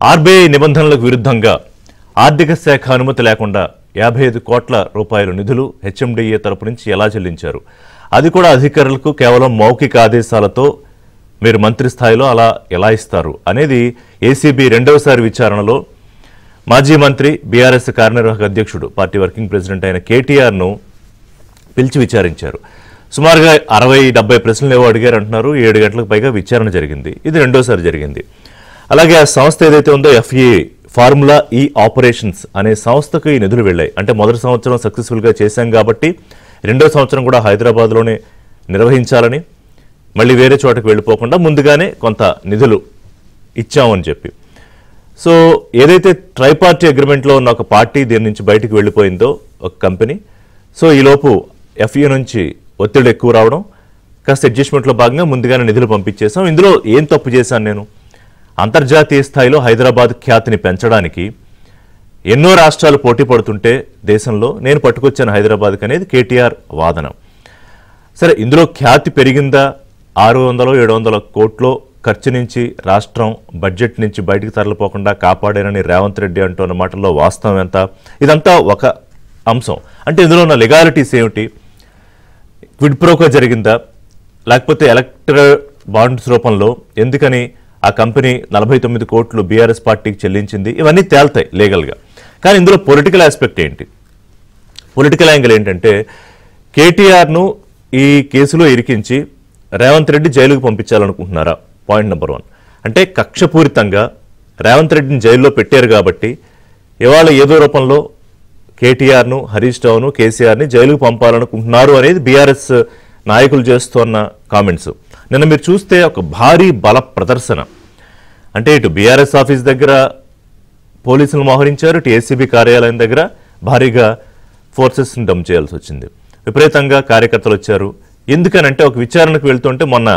RBI నిబంధనలకు విరుద్ధంగా ఆర్థిక శాఖ అనుమతి లేకుండా 55 కోట్ల రూపాయల నిధులు హెచ్ఎండిఏ తరపు నుంచి ఎలా చెల్లించారు? అది కూడా అధికారులకు కేవలం మౌఖిక ఆదేశాలతో మీరు మంత్రి స్థాయిలో అలా ఎలా ఇస్తారు అనేది ఏసీబీ రెండవసారి విచారణలో మాజీ మంత్రి బీఆర్ఎస్ కార్యనిర్వాహక అధ్యక్షుడు పార్టీ వర్కింగ్ ప్రెసిడెంట్ అయిన కేటీఆర్ను పిలిచి విచారించారు. సుమారుగా 60-70 ప్రశ్నలు ఏవో అడిగారు అంటున్నారు. 7 గంటలకు పైగా విచారణ జరిగింది. ఇది రెండోసారి జరిగింది. అలాగే ఆ సంస్థ ఏదైతే ఉందో ఎఫ్ఏ ఫార్ములా ఈ ఆపరేషన్స్ అనే సంస్థకు ఈ నిధులు వెళ్ళాయి. అంటే మొదటి సంవత్సరం సక్సెస్ఫుల్గా చేశాం కాబట్టి రెండో సంవత్సరం కూడా హైదరాబాద్లోనే నిర్వహించాలని, మళ్ళీ వేరే చోటకు వెళ్ళిపోకుండా ముందుగానే కొంత నిధులు ఇచ్చామని చెప్పి. సో ఏదైతే ట్రైపార్టీ అగ్రిమెంట్లో ఉన్న ఒక పార్టీ దీని నుంచి బయటకు వెళ్ళిపోయిందో ఒక కంపెనీ, సో ఈలోపు ఎఫ్ఏ నుంచి ఒత్తిడి ఎక్కువ రావడం, కాస్త అడ్జస్ట్మెంట్లో భాగంగా ముందుగానే నిధులు పంపించేశాం. ఇందులో ఏం తప్పు చేశాను నేను? అంతర్జాతీయ స్థాయిలో హైదరాబాద్ ఖ్యాతిని పెంచడానికి ఎన్నో రాష్ట్రాలు పోటీ పడుతుంటే దేశంలో నేను పట్టుకొచ్చాను హైదరాబాద్కి అనేది కేటీఆర్ వాదన. సరే, ఇందులో ఖ్యాతి పెరిగిందా? 600-700 కోట్ల ఖర్చు నుంచి రాష్ట్రం బడ్జెట్ నుంచి బయటికి తరలిపోకుండా కాపాడారని రేవంత్ రెడ్డి అంటున్న మాటల్లో వాస్తవం ఎంత? ఇదంతా ఒక అంశం. అంటే ఇందులో ఉన్న లీగాలిటీస్ ఏమిటి? క్విడ్ ప్రోకో జరిగిందా, లేకపోతే ఎలక్టరల్ బాండ్స్ రూపంలో ఎందుకని ఆ కంపెనీ 49 కోట్లు బీఆర్ఎస్ పార్టీకి చెల్లించింది? ఇవన్నీ తేల్తాయి లీగల్గా. కానీ ఇందులో పొలిటికల్ ఆస్పెక్ట్ ఏంటి? పొలిటికల్ యాంగిల్ ఏంటంటే కేటీఆర్ను ఈ కేసులో ఇరికించి రేవంత్ రెడ్డి జైలుకు పంపించాలనుకుంటున్నారా? Point number 1. అంటే కక్షపూరితంగా రేవంత్ రెడ్డిని జైల్లో పెట్టారు కాబట్టి ఇవాళ ఏదో రూపంలో కేటీఆర్ను, హరీష్ రావును, కేసీఆర్ని జైలుకు పంపాలనుకుంటున్నారు అనేది బీఆర్ఎస్ నాయకులు చేస్తున్న కామెంట్స్. నిన్న మీరు చూస్తే ఒక భారీ బల ప్రదర్శన. అంటే ఇటు బీఆర్ఎస్ ఆఫీస్ దగ్గర పోలీసులు మోహరించారు, ఇటు ఏసీబీ కార్యాలయం దగ్గర భారీగా ఫోర్సెస్ని డమ్ చేయాల్సి వచ్చింది. విపరీతంగా కార్యకర్తలు వచ్చారు. ఎందుకనంటే ఒక విచారణకు వెళ్తుంటే మొన్న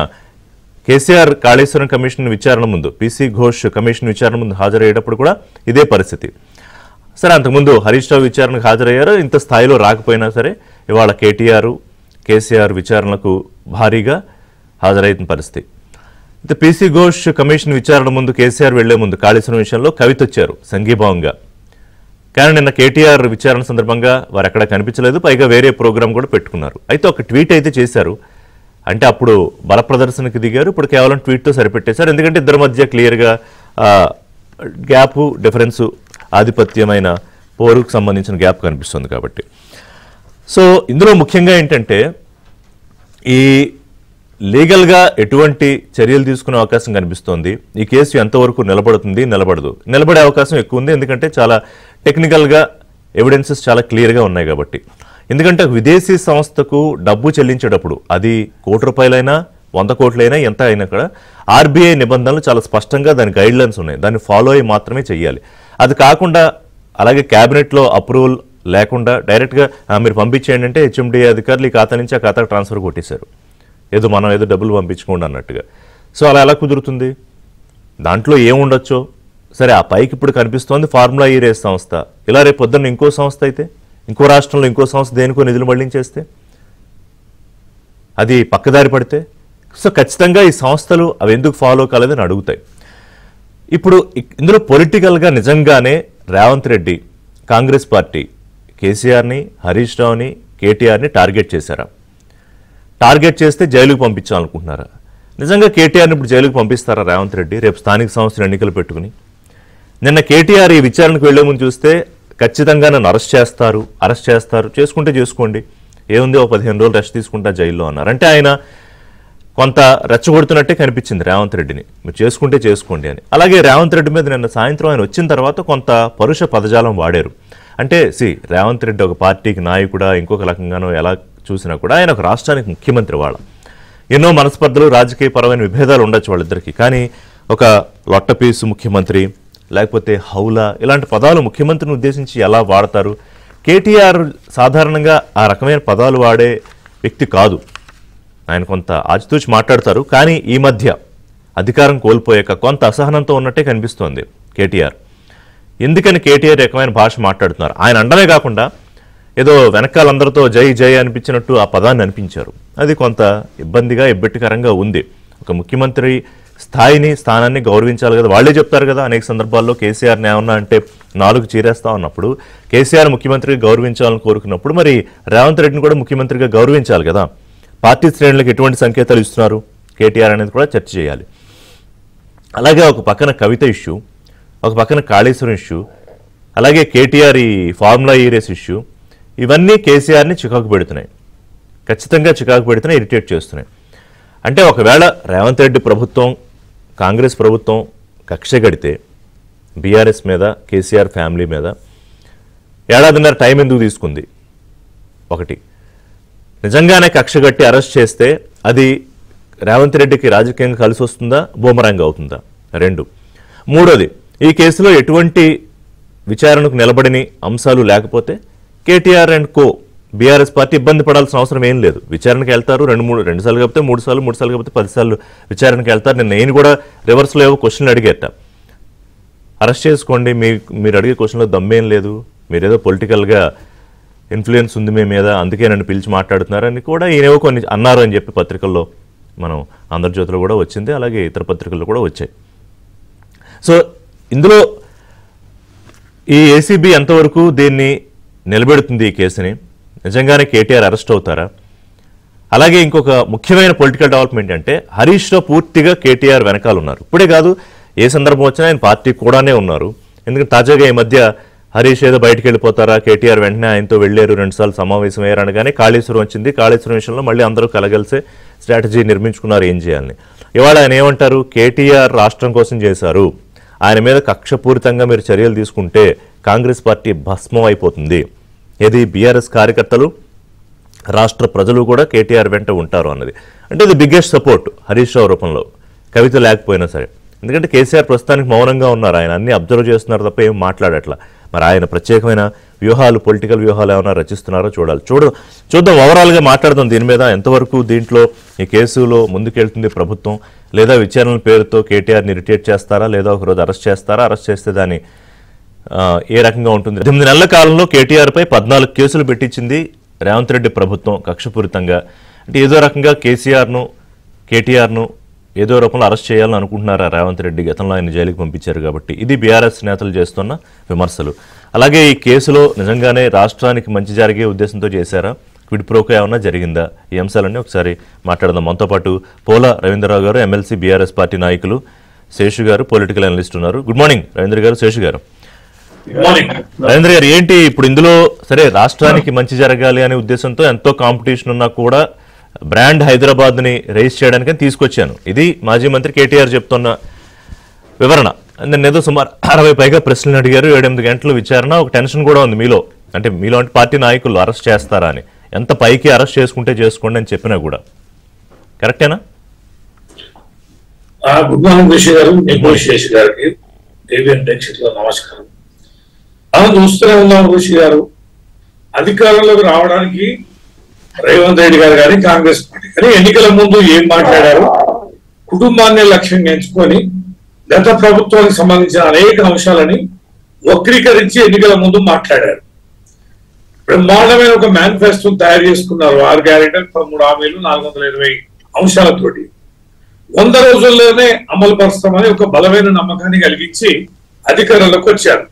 కేసీఆర్ కాళేశ్వరం కమిషన్ విచారణ ముందు, పీసీ ఘోష్ కమిషన్ విచారణ ముందు హాజరయ్యేటప్పుడు కూడా ఇదే పరిస్థితి. సరే, అంతకుముందు హరీష్ రావు విచారణకు హాజరయ్యారు. ఇంత స్థాయిలో రాకపోయినా సరే ఇవాళ కేసీఆర్ విచారణకు భారీగా హాజరైన పరిస్థితి. అయితే పీసీ ఘోష్ కమిషన్ విచారణ ముందు కేసీఆర్ వెళ్లే ముందు కాళేశ్వరం విషయంలో కవిత వచ్చారు సంఘీభావంగా. కానీ నిన్న కేటీఆర్ విచారణ సందర్భంగా వారు ఎక్కడా కనిపించలేదు. పైగా వేరే ప్రోగ్రాం కూడా పెట్టుకున్నారు. అయితే ఒక ట్వీట్ అయితే చేశారు. అంటే అప్పుడు బల ప్రదర్శనకు దిగారు, ఇప్పుడు కేవలం ట్వీట్తో సరిపెట్టేశారు. ఎందుకంటే ఇద్దరి మధ్య క్లియర్గా గ్యాప్, డిఫరెన్సు, ఆధిపత్యమైన పోరుకు సంబంధించిన గ్యాప్ కనిపిస్తుంది కాబట్టి. సో ఇందులో ముఖ్యంగా ఏంటంటే ఈ లీగల్గా ఎటువంటి చర్యలు తీసుకునే అవకాశం కనిపిస్తోంది. ఈ కేసు ఎంతవరకు నిలబడుతుంది, నిలబడే అవకాశం ఎక్కువ ఉంది. ఎందుకంటే చాలా టెక్నికల్గా ఎవిడెన్సెస్ చాలా క్లియర్గా ఉన్నాయి కాబట్టి. ఎందుకంటే విదేశీ సంస్థకు డబ్బు చెల్లించేటప్పుడు అది ₹1,00,00,000 100 కోట్లైనా ఎంత అయినా కూడా ఆర్బీఐ నిబంధనలు చాలా స్పష్టంగా దాని గైడ్లైన్స్ ఉన్నాయి. దాన్ని ఫాలో అయ్యి మాత్రమే చెయ్యాలి. అది కాకుండా అలాగే క్యాబినెట్లో అప్రూవల్ లేకుండా డైరెక్ట్గా మీరు పంపించేయండి అంటే హెచ్ఎండిఏ అధికారులు ఈ ఖాతా నుంచి ఆ ఖాతాకు ట్రాన్స్ఫర్ కొట్టేశారు. మనం ఏదో డబ్బులు పంపించుకోండి అన్నట్టుగా. సో అలా ఎలా కుదురుతుంది? దాంట్లో ఏముండొచ్చో సరే, ఆ పైకి ఇప్పుడు కనిపిస్తోంది ఫార్ములా ఈ రేస్ సంస్థ. ఇలా రేపు పొద్దున్న ఇంకో సంస్థ అయితే, ఇంకో రాష్ట్రంలో ఇంకో సంస్థ దేనికో నిధులు మళ్లించేస్తే, అది పక్కదారి పడితే, సో ఖచ్చితంగా ఈ సంస్థలు అవి ఎందుకు ఫాలో కాలేదని అడుగుతాయి. ఇప్పుడు ఇందులో పొలిటికల్గా నిజంగానే రేవంత్ రెడ్డి, కాంగ్రెస్ పార్టీ కేసీఆర్ని, హరీష్ రావుని, కేటీఆర్ని టార్గెట్ చేశారా? టార్గెట్ చేస్తే జైలుకు పంపించాలనుకుంటున్నారా? నిజంగా కేటీఆర్ని ఇప్పుడు జైలుకు పంపిస్తారా రేవంత్ రెడ్డి రేపు స్థానిక సంస్థలు ఎన్నికలు పెట్టుకుని? నిన్న కేటీఆర్ ఈ విచారణకు వెళ్లే ముందు చూస్తే ఖచ్చితంగా నన్ను అరెస్ట్ చేస్తారు, చేసుకుంటే చేసుకోండి, ఏముంది ఓ 15 రోజులు రెస్ట్ తీసుకుంటా జైల్లో అన్నారు. అంటే ఆయన కొంత రెచ్చగొడుతున్నట్టే కనిపించింది రేవంత్ రెడ్డిని, మీరు చేసుకుంటే చేసుకోండి అని. అలాగే రేవంత్ రెడ్డి మీద నిన్న సాయంత్రం ఆయన వచ్చిన తర్వాత కొంత పరుష పదజాలం వాడారు. అంటే రేవంత్ రెడ్డి ఒక పార్టీకి నాయకుడా, ఇంకొక రకంగానో ఎలా చూసినా కూడా ఆయన ఒక రాష్ట్రానికి ముఖ్యమంత్రి. ఎన్నో మనస్పర్ధలు, రాజకీయ పరమైన విభేదాలు ఉండొచ్చు వాళ్ళిద్దరికీ. కానీ ఒక లొట్టపీసు ముఖ్యమంత్రి, లేకపోతే హౌలా, ఇలాంటి పదాలు ముఖ్యమంత్రిని ఉద్దేశించి ఎలా వాడతారు? కేటీఆర్ సాధారణంగా ఆ రకమైన పదాలు వాడే వ్యక్తి కాదు. ఆయన కొంత ఆచితూచి మాట్లాడతారు. కానీ ఈ మధ్య అధికారం కోల్పోయాక కొంత అసహనంతో ఉన్నట్టే కనిపిస్తోంది కేటీఆర్. ఎందుకని కేటీఆర్ రకమైన భాష మాట్లాడుతున్నారు? ఆయన అండమే కాకుండా ఏదో వెనకాలందరితో జై జై అనిపించినట్టు ఆ పదాన్ని అనిపించారు. అది కొంత ఇబ్బందిగా, ఇబ్బెట్టుకరంగా ఉంది. ఒక ముఖ్యమంత్రి స్థాయిని స్థానాన్ని గౌరవించాలి కదా. వాళ్ళే చెప్తారు కదా అనేక సందర్భాల్లో కేసీఆర్ని ఏమన్నా అంటే 4 చీరేస్తా ఉన్నప్పుడు కేసీఆర్ ముఖ్యమంత్రిగా గౌరవించాలని కోరుకున్నప్పుడు మరి రేవంత్ రెడ్డిని కూడా ముఖ్యమంత్రిగా గౌరవించాలి కదా. పార్టీ శ్రేణులకు ఎటువంటి సంకేతాలు ఇస్తున్నారు కేటీఆర్ అనేది కూడా చర్చ చేయాలి. అలాగే ఒక పక్కన కవిత ఇష్యూ, ఒక పక్కన కాళేశ్వరం ఇష్యూ, అలాగే కేటీఆర్ ఈ ఫార్ములా ఈ రేస్ ఇష్యూ, ఇవన్నీ కేసీఆర్ని చికాకు పెడుతున్నాయి. ఖచ్చితంగా చికాకు పెడుతున్నాయి, ఇరిటేట్ చేస్తున్నాయి. అంటే ఒకవేళ రేవంత్ రెడ్డి ప్రభుత్వం కాంగ్రెస్ ప్రభుత్వం కక్ష కడితే బీఆర్ఎస్ మీద కేసీఆర్ ఫ్యామిలీ మీద ఏడాదిన్నర టైం ఎందుకు తీసుకుంది? ఒకటి, నిజంగానే కక్ష కట్టి అరెస్ట్ చేస్తే అది రేవంత్ రెడ్డికి రాజకీయంగా కలిసి వస్తుందా, బూమరాంగ్ అవుతుందా? 2, మూడోది, ఈ కేసులో ఎటువంటి విచారణకు నిలబడిన అంశాలు లేకపోతే KTR and co BRS party ఇబ్బంది పడాల్సిన అవసరం ఏం లేదు. విచారణకు వెళ్తారు, 2 సార్లు కాకపోతే 3 సార్లు, 3 సార్లు కాకపోతే 10 సార్లు విచారణకు వెళ్తారు. నేను కూడా రివర్స్లో ఏవో క్వశ్చన్లు అడిగేట, అరెస్ట్ చేసుకోండి, మీరు అడిగే క్వశ్చన్లో దమ్మేం లేదు, మీరేదో పొలిటికల్గా ఇన్ఫ్లుయెన్స్ ఉంది మీ మీద, అందుకే నన్ను పిలిచి మాట్లాడుతున్నారని కూడా ఈయనేవో కొన్ని అన్నారు అని చెప్పి పత్రికల్లో మనం ఆంధ్రజ్యోతిలో కూడా వచ్చింది, అలాగే ఇతర పత్రికల్లో కూడా వచ్చాయి. సో ఇందులో ఈ ఏసీబీ ఎంతవరకు దీన్ని నిలబెడుతుంది, ఈ కేసుని నిజంగానే కేటీఆర్ అరెస్ట్ అవుతారా? అలాగే ఇంకొక ముఖ్యమైన పొలిటికల్ డెవలప్మెంట్ అంటే హరీష్ రావు పూర్తిగా కేటీఆర్ వెనకాల ఉన్నారు. ఇప్పుడే కాదు, ఏ సందర్భం వచ్చినా ఆయన పార్టీ కూడానే ఉన్నారు. ఎందుకంటే తాజాగా ఈ మధ్య హరీష్ ఏదో బయటికి వెళ్ళిపోతారా, కేటీఆర్ వెంటనే ఆయనతో వెళ్ళారు, 2 సార్లు సమావేశం అయ్యారు అనగానే కాళేశ్వరం వచ్చింది. కాళేశ్వరం విషయంలో మళ్ళీ అందరూ కలగలిసే స్ట్రాటజీ నిర్మించుకున్నారు ఏం చేయాలని. ఇవాళ ఆయన ఏమంటారు, కేటీఆర్ రాష్ట్రం కోసం చేశారు, ఆయన మీద కక్షపూరితంగా మీరు చర్యలు తీసుకుంటే కాంగ్రెస్ పార్టీ భస్మం అయిపోతుంది, ఏది బీఆర్ఎస్ కార్యకర్తలు రాష్ట్ర ప్రజలు కూడా కేటీఆర్ వెంట ఉంటారు అన్నది. అంటే ఇది బిగ్గెస్ట్ సపోర్ట్ హరీష్ రావు రూపంలో, కవిత లేకపోయినా సరే. ఎందుకంటే కేసీఆర్ ప్రస్తుతానికి మౌనంగా ఉన్నారు, ఆయన అన్ని అబ్జర్వ్ చేస్తున్నారు తప్ప ఏం మాట్లాడట్లా. మరి ఆయన ప్రత్యేకమైన వ్యూహాలు, పొలిటికల్ వ్యూహాలు ఏమైనా రచిస్తున్నారో చూడాలి. చూద్దాం, ఓవరాల్గా మాట్లాడదాం దీని మీద. ఎంతవరకు దీంట్లో ఈ కేసులో ముందుకెళ్తుంది ప్రభుత్వం, లేదా విచారణల పేరుతో కేటీఆర్ని ఇరిటేట్ చేస్తారా, లేదా ఒకరోజు అరెస్ట్ చేస్తారా, అరెస్ట్ చేస్తే దాన్ని ఏ రకంగా ఉంటుంది? 8 నెలల కాలంలో కేటీఆర్పై 14 కేసులు పెట్టించింది రేవంత్ రెడ్డి ప్రభుత్వం కక్షపూరితంగా. అంటే ఏదో రకంగా కేటీఆర్ను ఏదో రూపంలో అరెస్ట్ చేయాలని అనుకుంటున్నారా రేవంత్ రెడ్డి? గతంలో ఆయన జైలుకి పంపించారు కాబట్టి. ఇది బీఆర్ఎస్ నేతలు చేస్తున్న విమర్శలు. అలాగే ఈ కేసులో నిజంగానే రాష్ట్రానికి మంచి జరిగే ఉద్దేశంతో చేశారా, క్విడ్ ప్రోకో ఏమన్నా జరిగిందా? ఈ అంశాలన్నీ ఒకసారి మాట్లాడదాం. మనతో పాటు పోల రవీంద్రరావు గారు, ఎమ్మెల్సీ బీఆర్ఎస్ పార్టీ నాయకులు, శేషు గారు పొలిటికల్ అనలిస్ట్ ఉన్నారు. గుడ్ మార్నింగ్ రవీంద్ర గారు, శేషు గారు. రవీంద్ర గారు, ఏంటి ఇప్పుడు ఇందులో సరే రాష్ట్రానికి మంచి జరగాలి అనే ఉద్దేశంతో ఎంతో కాంపిటీషన్ ఉన్నా కూడా బ్రాండ్ హైదరాబాద్ ని రైజ్ చేయడానికి తీసుకొచ్చాను, ఇది మాజీ మంత్రి కేటీఆర్ చెప్తున్న వివరణ. ఏదో సుమారు 60 పైగా ప్రశ్నలు అడిగారు, 7-8 గంటల విచారణ. ఒక టెన్షన్ కూడా ఉంది మీలో, అంటే మీలాంటి పార్టీ నాయకులు అరెస్ట్ చేస్తారా అని. ఎంత పైకి అరెస్ట్ చేసుకుంటే చేసుకోండి అని చెప్పినా కూడా కరెక్టేనా? గుడ్ మార్నింగ్ ఋషి గారు, శేషు గారికి నమస్కారం. మనం చూస్తూనే ఉన్నాం ఋషి గారు, అధికారంలోకి రావడానికి రేవంత్ రెడ్డి గారు కానీ కాంగ్రెస్ పార్టీ కానీ ఎన్నికల ముందు ఏం మాట్లాడారు, కుటుంబాన్ని లక్ష్యంగా ఎంచుకొని గత ప్రభుత్వానికి సంబంధించిన అనేక అంశాలని వక్రీకరించి ఎన్నికల ముందు మాట్లాడారు. బ్రహ్మాండమైన ఒక మేనిఫెస్టో తయారు చేసుకున్నారు, 6 గ్యారెంటీలు, 13 హామీలు, 420 అంశాలతోటి 100 రోజుల్లోనే అమలు పరుస్తామని ఒక బలమైన నమ్మకాన్ని కలిగించి అధికారంలోకి వచ్చారు.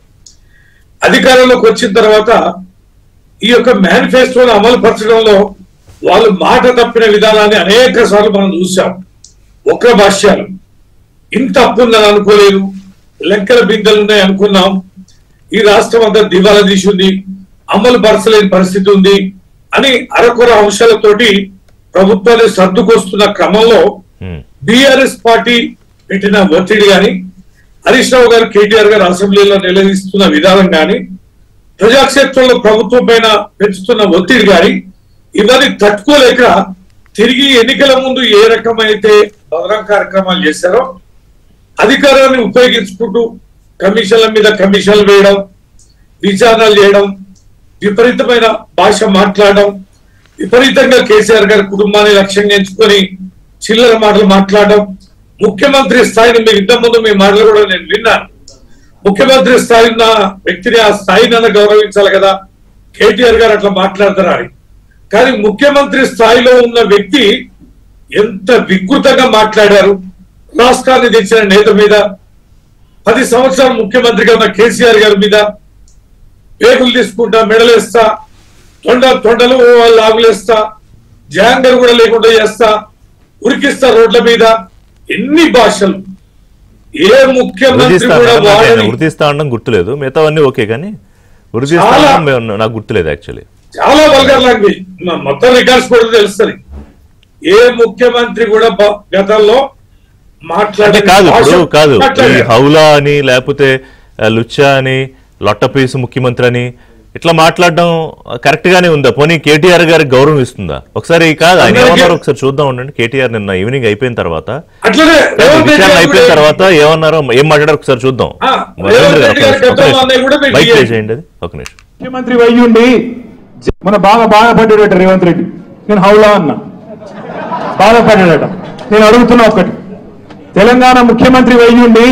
అధికారంలోకి వచ్చిన తర్వాత ఈ యొక్క మేనిఫెస్టోను అమలు పరచడంలో వాళ్ళు మాట తప్పిన విధానాన్ని అనేక సార్లు మనం చూసాం. ఒక్క భాష్యాలు, ఇంత తప్పు ఉందని అనుకోలేదు, లెక్కల బిందెలు ఉన్నాయి అనుకున్నాం, ఈ రాష్ట్రం అంతా దివాలా తీసింది, అమలు పరచలేని పరిస్థితి ఉంది అని అరకొర అంశాలతోటి ప్రభుత్వాన్ని సర్దుకొస్తున్న క్రమంలో బీఆర్ఎస్ పార్టీ పెట్టిన ఒత్తిడి కానీ, హరీష్ రావు గారు కేటీఆర్ గారు అసెంబ్లీలో నిలదీస్తున్న విధానం కానీ, ప్రజాక్షేత్రంలో ప్రభుత్వం పైన పెంచుతున్న ఒత్తిడి కానీ, ఇవన్నీ తట్టుకోలేక తిరిగి ఎన్నికల ముందు ఏ రకమైతే బదనాం కార్యక్రమాలు చేశారో అధికారాన్ని ఉపయోగించుకుంటూ కమిషన్ల మీద కమిషన్లు వేయడం, విచారణలు చేయడం, విపరీతమైన భాష మాట్లాడడం, విపరీతంగా కేసీఆర్ గారి కుటుంబాన్ని లక్ష్యంగా ఎంచుకొని చిల్లర మాటలు మాట్లాడడం, ముఖ్యమంత్రి స్థాయిని మీరు ఇంత ముందు మీ మాటలు కూడా నేను విన్నాను, ముఖ్యమంత్రి స్థాయి ఉన్న వ్యక్తిని ఆ స్థాయిని గౌరవించాలి కదా, కేటీఆర్ గారు అట్లా మాట్లాడతారా అని. కానీ ముఖ్యమంత్రి స్థాయిలో ఉన్న వ్యక్తి ఎంత వికృతంగా మాట్లాడారు, రాష్ట్రాన్ని తెచ్చిన నేత మీద 10 సంవత్సరాలు ముఖ్యమంత్రిగా ఉన్న కేసీఆర్ గారి మీద పేగులు తీసుకుంటా, మెడలేస్తా, తొండలు వాళ్ళు ఆగులేస్తా, జాంగర్ కూడా లేకుండా చేస్తా, ఉరికిస్తా రోడ్ల మీద, ఎన్ని భాషలు. ఏ ముఖ్యమంత్రి కూడా వృత్తిస్తా అనడం గుర్తులేదు, మిగతావన్నీ ఓకే, కానీ నాకు గుర్తులేదు యాక్చువల్లీ. చాలా వల్గర్ లాంగ్వేజ్, మొత్తం రికార్డ్స్ కూడా తెలుస్తుంది. ఏ ముఖ్యమంత్రి కూడా గతంలో మాట్లాడే కాదు హౌలా అని లేకపోతే లుచ్చా అని లొట్టపీసు ముఖ్యమంత్రి అని ఇట్లా మాట్లాడడం కరెక్ట్ గానే ఉందా? పోనీ కేటీఆర్ గారికి గౌరవం ఇస్తుందా? ఒకసారి కాదు ఆయన ఏమన్నారు ఒకసారి చూద్దాం ఉండండి. కేటీఆర్ నిన్న ఈవినింగ్ అయిపోయిన తర్వాత ఏమన్నారో ఏం మాట్లాడారు ఒకసారి చూద్దాం. బైక్ చేయండి అది ఒక నిమిషం. ముఖ్యమంత్రి వయ్యుండి మన బాధపడ్డాడట రేవంత్ రెడ్డి. నేను హౌలా అన్నా, బాధపడ్డాడట. నేను అడుగుతున్నా ఒకటి, తెలంగాణ ముఖ్యమంత్రి వయ్యుండి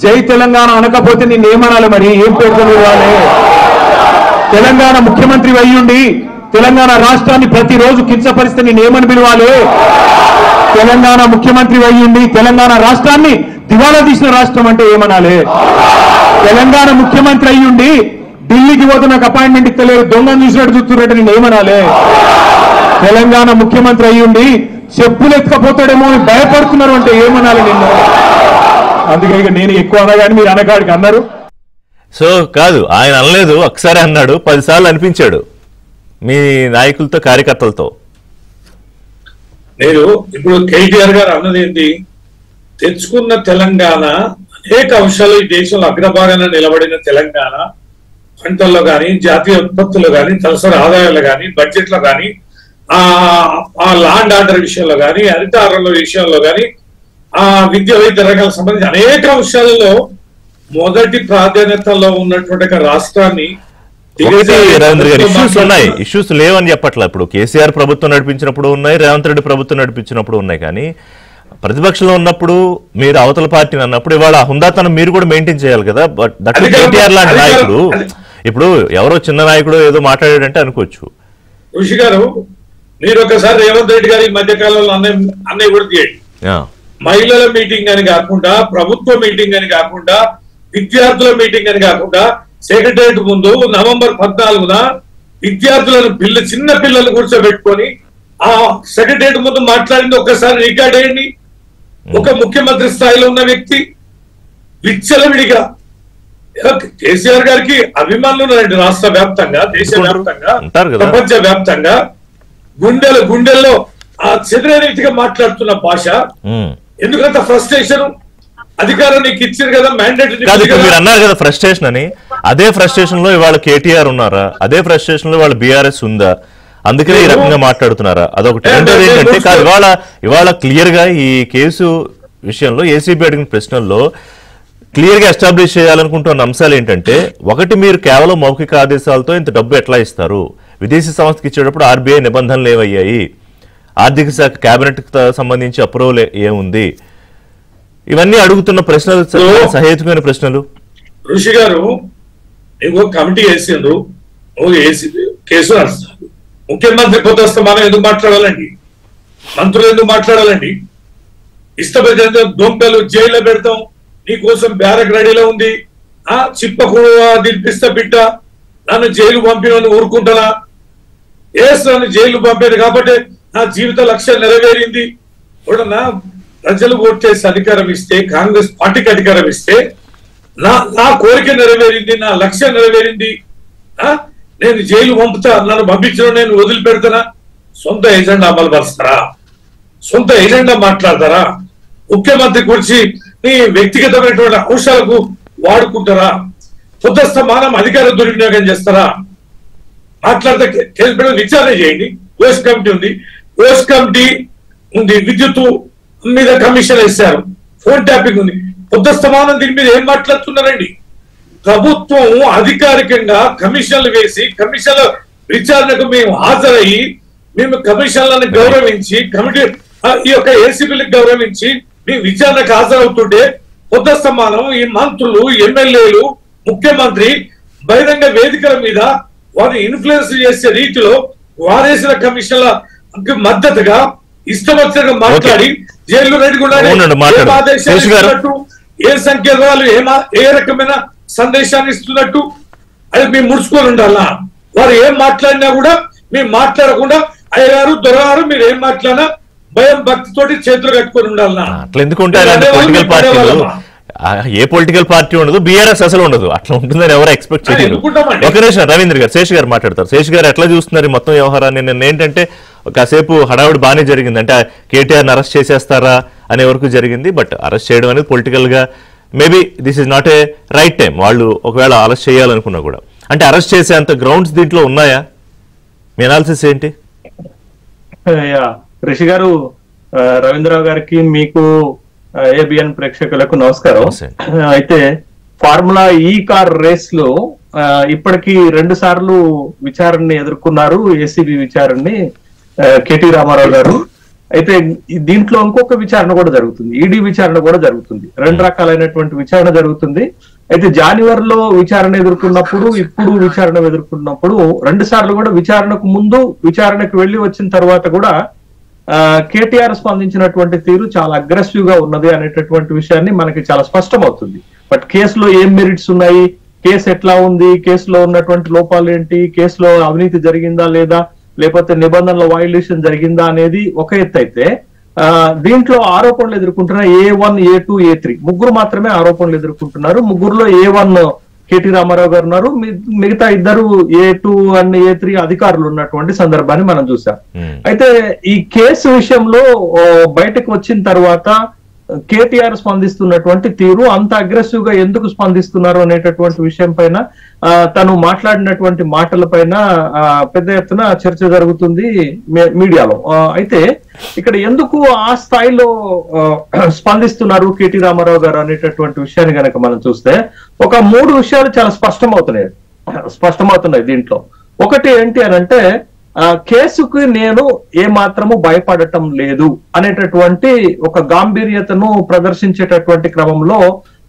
జై తెలంగాణ అనకపోతే నిన్నేమనాలి? మరి ఏం పేర్కొని ఇవ్వాలి? తెలంగాణ ముఖ్యమంత్రి వయ్యుండి తెలంగాణ రాష్ట్రాన్ని ప్రతిరోజు కించపరిస్తే నేనేమని పిలవాలి? తెలంగాణ ముఖ్యమంత్రి వయ్యుండి తెలంగాణ రాష్ట్రాన్ని దివాలా తీసిన రాష్ట్రం అంటే ఏమనాలి? తెలంగాణ ముఖ్యమంత్రి అయ్యుండి ఢిల్లీకి పోతే నాకు అపాయింట్మెంట్ ఇస్తలేదు, దొంగను చూసినట్టు చూస్తున్నట్టు నేనేమనాలి? తెలంగాణ ముఖ్యమంత్రి అయ్యుండి చెప్పులు ఎత్తుకపోతాడేమో అని భయపడుతున్నారు అంటే ఏమనాలి నిన్ను? అందుకే ఇక నేను ఎక్కువ అనగాని మీరు అనగాడికి అన్నారు. సో కాదు ఆయన అనలేదు, ఒకసారి అన్నాడు, 10 సార్లు అనిపించాడు మీ నాయకులతో కార్యకర్తలతో. నేను ఇప్పుడు కేటీఆర్ గారు అన్నది ఏంటి, తెచ్చుకున్న తెలంగాణ అనేక అంశాలు ఈ దేశంలో అగ్రభాగాన నిలబడిన తెలంగాణ పంటల్లో కానీ, జాతీయ ఉత్పత్తుల్లో కానీ, తలసరి ఆదాయాలు కానీ, బడ్జెట్లో కానీ, ఆ ల్యాండ్ ఆర్డర్ విషయంలో కానీ, హరితారంలో విషయంలో కానీ, ఆ విద్య వైద్య రంగాలకు సంబంధించి అనేక అంశాలలో మొదటి ప్రాధాన్యతలో ఉన్నటువంటి రాష్ట్రాన్ని ఇష్యూస్ లేవని చెప్పట్లా. ఇప్పుడు కేసీఆర్ ప్రభుత్వం నడిపించినప్పుడు ఉన్నాయి, రేవంత్ రెడ్డి ప్రభుత్వం నడిపించినప్పుడు ఉన్నాయి. కానీ ప్రతిపక్షంలో ఉన్నప్పుడు మీరు అవతల పార్టీని అన్నప్పుడు ఇవాళ హుందాతనం మీరు కూడా మెయింటైన్ చేయాలి కదా. బట్ దట్ కేటీఆర్ లాంటి నాయకుడు, ఇప్పుడు ఎవరో చిన్న నాయకుడు ఏదో మాట్లాడాడంటే అనుకోవచ్చు. ఋషి గారు మీరు ఒకసారి రేవంత్ రెడ్డి గారి మధ్య కాలంలో అన్నయ్య కూడా తీయండి. మహిళల మీటింగ్ అని కాకుండా, ప్రభుత్వ మీటింగ్ అని కాకుండా, విద్యార్థుల మీటింగ్ అని కాకుండా, సెక్రటరియట్ ముందు నవంబర్ 14న విద్యార్థులను చిన్న పిల్లలు కూర్చోబెట్టుకొని ఆ సెక్రటరియట్ ముందు మాట్లాడింది ఒక్కసారి రికార్డ్ అయ్యండి. ఒక ముఖ్యమంత్రి స్థాయిలో ఉన్న వ్యక్తి విచ్చలవిడిగా కేసీఆర్ గారికి అభిమానులు ఉన్నారండి, రాష్ట్ర వ్యాప్తంగా, దేశవ్యాప్తంగా, ప్రపంచ వ్యాప్తంగా. గుండెల్లో ఆ చెదిరే రీతిగా మాట్లాడుతున్న భాష. ఎందుకంత ఫ్రస్ట్రేషన్? అధికారం నీకు ఇచ్చారు కదా, మ్యాండేట్ మీరు అన్నారు కదా ఫ్రస్ట్రేషన్ అని. అదే ఫ్రస్ట్రేషన్ లో ఇవాళ కేటీఆర్ ఉన్నారా? అదే ఫ్రస్ట్రేషన్ లో ఇవాళ బీఆర్ఎస్ ఉందా? అందుకనే ఈ రకంగా మాట్లాడుతున్నారా? అదొకటి. రెండోది ఏంటంటే ఇవాళ క్లియర్ గా ఈ కేసు విషయంలో ఏసీబీ అడిగిన ప్రశ్నల్లో క్లియర్ గా ఎస్టాబ్లిష్ చేయాలనుకుంటున్న అంశాలు ఏంటంటే, ఒకటి, మీరు కేవలం మౌఖిక ఆదేశాలతో ఇంత డబ్బు ఎట్లా ఇస్తారు? విదేశీ సంస్థకి ఇచ్చేటప్పుడు ఆర్బీఐ నిబంధనలు ఏమయ్యాయి? ఆర్థిక శాఖ కేబినెట్ సంబంధించి అప్రూవల్ ఏముంది? ఇవన్నీ అడుగుతున్న ప్రశ్నలు సహేతుకమైన ప్రశ్నలు. ఋషి గారు ఇంకో కమిటీ వేసిండ్రు, కేసు నడుస్తారు. ముఖ్యమంత్రి పొద్దుస్తమానం ఎందుకు మాట్లాడాలండి? మంత్రులు ఎందుకు మాట్లాడాలండి? ఇష్టపడితే దొంగలు జైల్లో పెడతాం, నీకోసం బ్యారక్ రెడీలో ఉంది, చిప్పకు దిల్పిస్తా బిడ్డ, నన్ను జైలు పంపిన ఊరుకుంటానా? నన్ను జైలు పంపారు కాబట్టి నా జీవిత లక్ష్యం నెరవేరింది. కూడా ప్రజలు ఓట్ చేసి అధికారం ఇస్తే, కాంగ్రెస్ పార్టీకి అధికారం ఇస్తే నా కోరిక నెరవేరింది, నా లక్ష్యం నెరవేరింది, నేను జైలు పంపుతా, నన్ను పంపించడం నేను వదిలిపెడతానా? సొంత ఎజెండా అమలు పరుస్తారా? సొంత ఎజెండా మాట్లాడతారా? ముఖ్యమంత్రి గురించి నీ వ్యక్తిగతమైనటువంటి అంశాలకు వాడుకుంటారా? పొద్దుస్తమానం అధికార దుర్వినియోగం చేస్తారా? మాట్లాడితే కేసు పెట్టి విచారణ చేయండి. ఓఎస్ కమిటీ ఉంది, ఓఎస్ కమిటీ ఉంది, విద్యుత్ మీద కమిషన్ వేశారు, ఫోన్ ట్యాపింగ్ ఉంది. పొద్దుస్తమానం దీని మీద ఏం మాట్లాడుతున్నారండి? ప్రభుత్వం అధికారికంగా కమిషన్లు వేసి, కమిషన్ల విచారణకు మేము హాజరయ్యి, మేము కమిషన్లను గౌరవించి, కమిటీ ఈ యొక్క ఏసీబీలకు గౌరవించి మేము విచారణకు హాజరవుతుంటే పొద్దుస్తమానం ఈ మంత్రులు, ఎమ్మెల్యేలు, ముఖ్యమంత్రి బహిరంగ వేదికల మీద వారిని ఇన్ఫ్లుయెన్స్ చేసే రీతిలో వారేసిన కమిషన్ల మద్దతుగా ఇష్టం వచ్చినట్టు మాట్లాడి జైలు రెడీగా ఉండాలి. అవునండి, మాట్లాడండి. ఏం ఆదేశాలు శేష్ గారు. ఇస్తున్నట్టు, ఏ సంకేతాలు ఏ రకమైన సందేశాన్ని ఇస్తున్నట్టు అది మేము ముడుచుకొని ఉండాలా? వారు ఏం మాట్లాడినా కూడా మేము మాట్లాడకుండా అయ్యగారు దొరగారు మీరు ఏం మాట్లాడినా భయం భక్తితోటి చేతులు కట్టుకొని ఉండాలన్నా? అట్లా ఎందుకుంటే పొలిటికల్ పార్టీలు ఏ పొలిటికల్ పార్టీ ఉండదు, బీఆర్ఎస్ అసలు ఉండదు. అట్లా ఉంటుందని ఎవరు ఎక్స్పెక్ట్ చేయరు. ఒక నిమిషం రవీంద్ర గారు, శేష్ గారు మాట్లాడతారు. శేష్ గారు ఎట్లా చూస్తున్నారు మొత్తం వ్యవహారాన్ని? నిన్న ఏంటంటే కాసేపు హడావుడి బాగానే జరిగింది, అంటే కేటీఆర్ని అరెస్ట్ చేసేస్తారా అనే వరకు జరిగింది. బట్ అరెస్ట్ చేయడం అనేది పొలిటికల్ గా maybe this is not a right time. వాళ్ళు ఒకవేళ అరెస్ట్ చేయాలనుకున్నా కూడా, అంటే అరెస్ట్ చేసే అంత గ్రౌండ్స్ దీంట్లో ఉన్నాయా? మీ అనాలిసిస్ ఏంటి? రిషి గారు, రవీంద్రరావు గారికి, మీకు, ఏబిఎన్ ప్రేక్షకులకు నమస్కారం. అయితే ఫార్ములా ఈ కార్ రేస్ లో ఇప్పటికీ 2 సార్లు విచారణని ఎదుర్కొన్నారు, ఏసీబీ విచారణని కేటీ రామారావు గారు. అయితే దీంట్లో ఇంకొక విచారణ కూడా జరుగుతుంది, ఈడీ విచారణ కూడా జరుగుతుంది. 2 రకాలైనటువంటి విచారణ జరుగుతుంది. అయితే జనవరిలో విచారణ ఎదుర్కొన్నప్పుడు, ఇప్పుడు విచారణ ఎదుర్కొన్నప్పుడు 2 సార్లు కూడా విచారణకు ముందు, విచారణకు వెళ్లి వచ్చిన తర్వాత కూడా కేటీఆర్ స్పందించినటువంటి తీరు చాలా అగ్రెసివ్ గా ఉన్నది అనేటటువంటి విషయాన్ని మనకి చాలా స్పష్టమవుతుంది. బట్ కేసులో ఏం మెరిట్స్ ఉన్నాయి, కేసు ఎట్లా ఉంది, కేసులో ఉన్నటువంటి లోపాలు ఏంటి, కేసులో అవినీతి జరిగిందా లేదా, లేకపోతే నిబంధనల వైలేషన్ జరిగిందా అనేది ఒక ఎత్తు అయితే, దీంట్లో ఆరోపణలు ఎదుర్కొంటున్న A1, A2, A3 ముగ్గురు మాత్రమే ఆరోపణలు ఎదుర్కొంటున్నారు. ముగ్గురులో A1 కేటీ రామారావు గారు ఉన్నారు, మిగతా 2 A2 అండ్ A3 అధికారులు ఉన్నటువంటి సందర్భాన్ని మనం చూసాం. అయితే ఈ కేసు విషయంలో బయటకు వచ్చిన తర్వాత కేటీఆర్ స్పందిస్తున్నటువంటి తీరు, అంత అగ్రెసివ్ గా ఎందుకు స్పందిస్తున్నారు అనేటటువంటి విషయం పైన, తను మాట్లాడినటువంటి మాటల పైన పెద్ద ఎత్తున చర్చ జరుగుతుంది మీడియాలో. అయితే ఇక్కడ ఎందుకు ఆ స్థాయిలో స్పందిస్తున్నారు కేటీ రామారావు గారు అనేటటువంటి విషయాన్ని కనుక మనం చూస్తే ఒక 3 విషయాలు చాలా స్పష్టమవుతున్నాయి దీంట్లో. ఒకటి ఏంటి అనంటే, కేసుకు నేను ఏ మాత్రము భయపడటం లేదు అనేటటువంటి ఒక గాంభీర్యతను ప్రదర్శించేటటువంటి క్రమంలో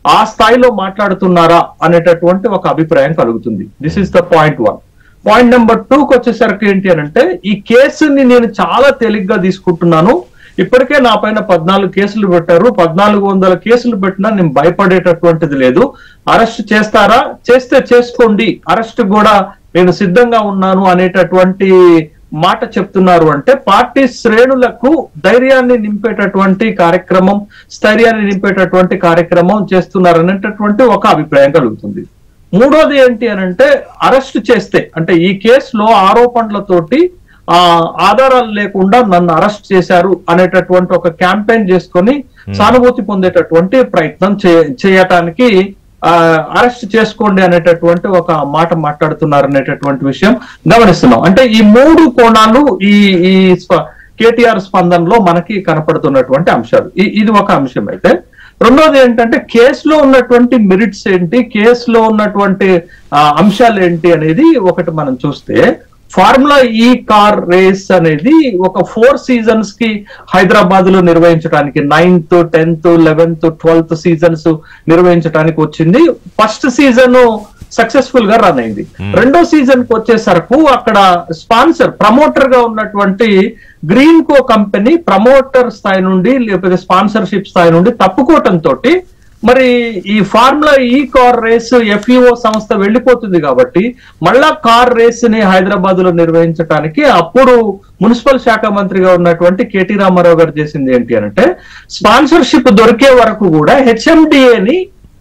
ఆ స్థాయిలో మాట్లాడుతున్నారా అనేటటువంటి ఒక అభిప్రాయం కలుగుతుంది. This is the point 1. Point number 2కి వచ్చేసరికి ఏంటి అనంటే, ఈ కేసుని నేను చాలా తేలిగ్గా తీసుకుంటున్నాను, ఇప్పటికే నా పైన 14 కేసులు పెట్టారు, 1400 కేసులు పెట్టినా నేను భయపడేటటువంటిది లేదు. అరెస్ట్ చేస్తారా, చేస్తే చేసుకోండి, అరెస్ట్ కూడా నేను సిద్ధంగా ఉన్నాను అనేటటువంటి మాట చెప్తున్నారు. అంటే పార్టీ శ్రేణులకు ధైర్యాన్ని నింపేటటువంటి కార్యక్రమం, స్థైర్యాన్ని నింపేటటువంటి కార్యక్రమం చేస్తున్నారు అనేటటువంటి ఒక అభిప్రాయం కలుగుతుంది. 3వది ఏంటి అనంటే, అరెస్ట్ చేస్తే, అంటే ఈ కేసులో ఆరోపణలతోటి ఆధారాలు లేకుండా నన్ను అరెస్ట్ చేశారు అనేటటువంటి ఒక క్యాంపెయిన్ చేసుకొని సానుభూతి పొందేటటువంటి ప్రయత్నం చేయటానికి అరెస్ట్ చేసుకోండి అనేటటువంటి ఒక మాట మాట్లాడుతున్నారు అనేటటువంటి విషయం గమనిస్తున్నాం. అంటే ఈ 3 కోణాలు ఈ కేటీఆర్ స్పందనలో మనకి కనపడుతున్నటువంటి అంశాలు. ఇది ఒక అంశం. అయితే రెండోది ఏంటంటే, కేసులో ఉన్నటువంటి మెరిట్స్ ఏంటి, కేసులో ఉన్నటువంటి అంశాలు ఏంటి అనేది ఒకటి మనం చూస్తే, ఫార్ములా ఈ కార్ రేస్ అనేది ఒక 4 సీజన్స్ కి హైదరాబాద్ లో నిర్వహించడానికి, 9th, 10th, 11th, 12th seasons నిర్వహించడానికి వచ్చింది. ఫస్ట్ సీజన్ సక్సెస్ఫుల్ గా రన్ అయింది. 2వ సీజన్ కి వచ్చేసరకు అక్కడ స్పాన్సర్, ప్రమోటర్ గా ఉన్నటువంటి గ్రీన్ కో కంపెనీ ప్రమోటర్ స్థాయి నుండి, లేకపోతే స్పాన్సర్షిప్ స్థాయి నుండి తప్పుకోవటంతో మరి ఈ ఫార్ములా ఈ కార్ రేస్ FEO సంస్థ వెళ్లిపోతుంది. కాబట్టి మళ్ళా కార్ రేస్ ని హైదరాబాద్ లో నిర్వహించడానికి అప్పుడు మున్సిపల్ శాఖ మంత్రిగా ఉన్నటువంటి కేటీ రామారావు గారు చేసింది ఏంటి అంటే, స్పాన్సర్షిప్ దొరికే వరకు కూడా HMDAని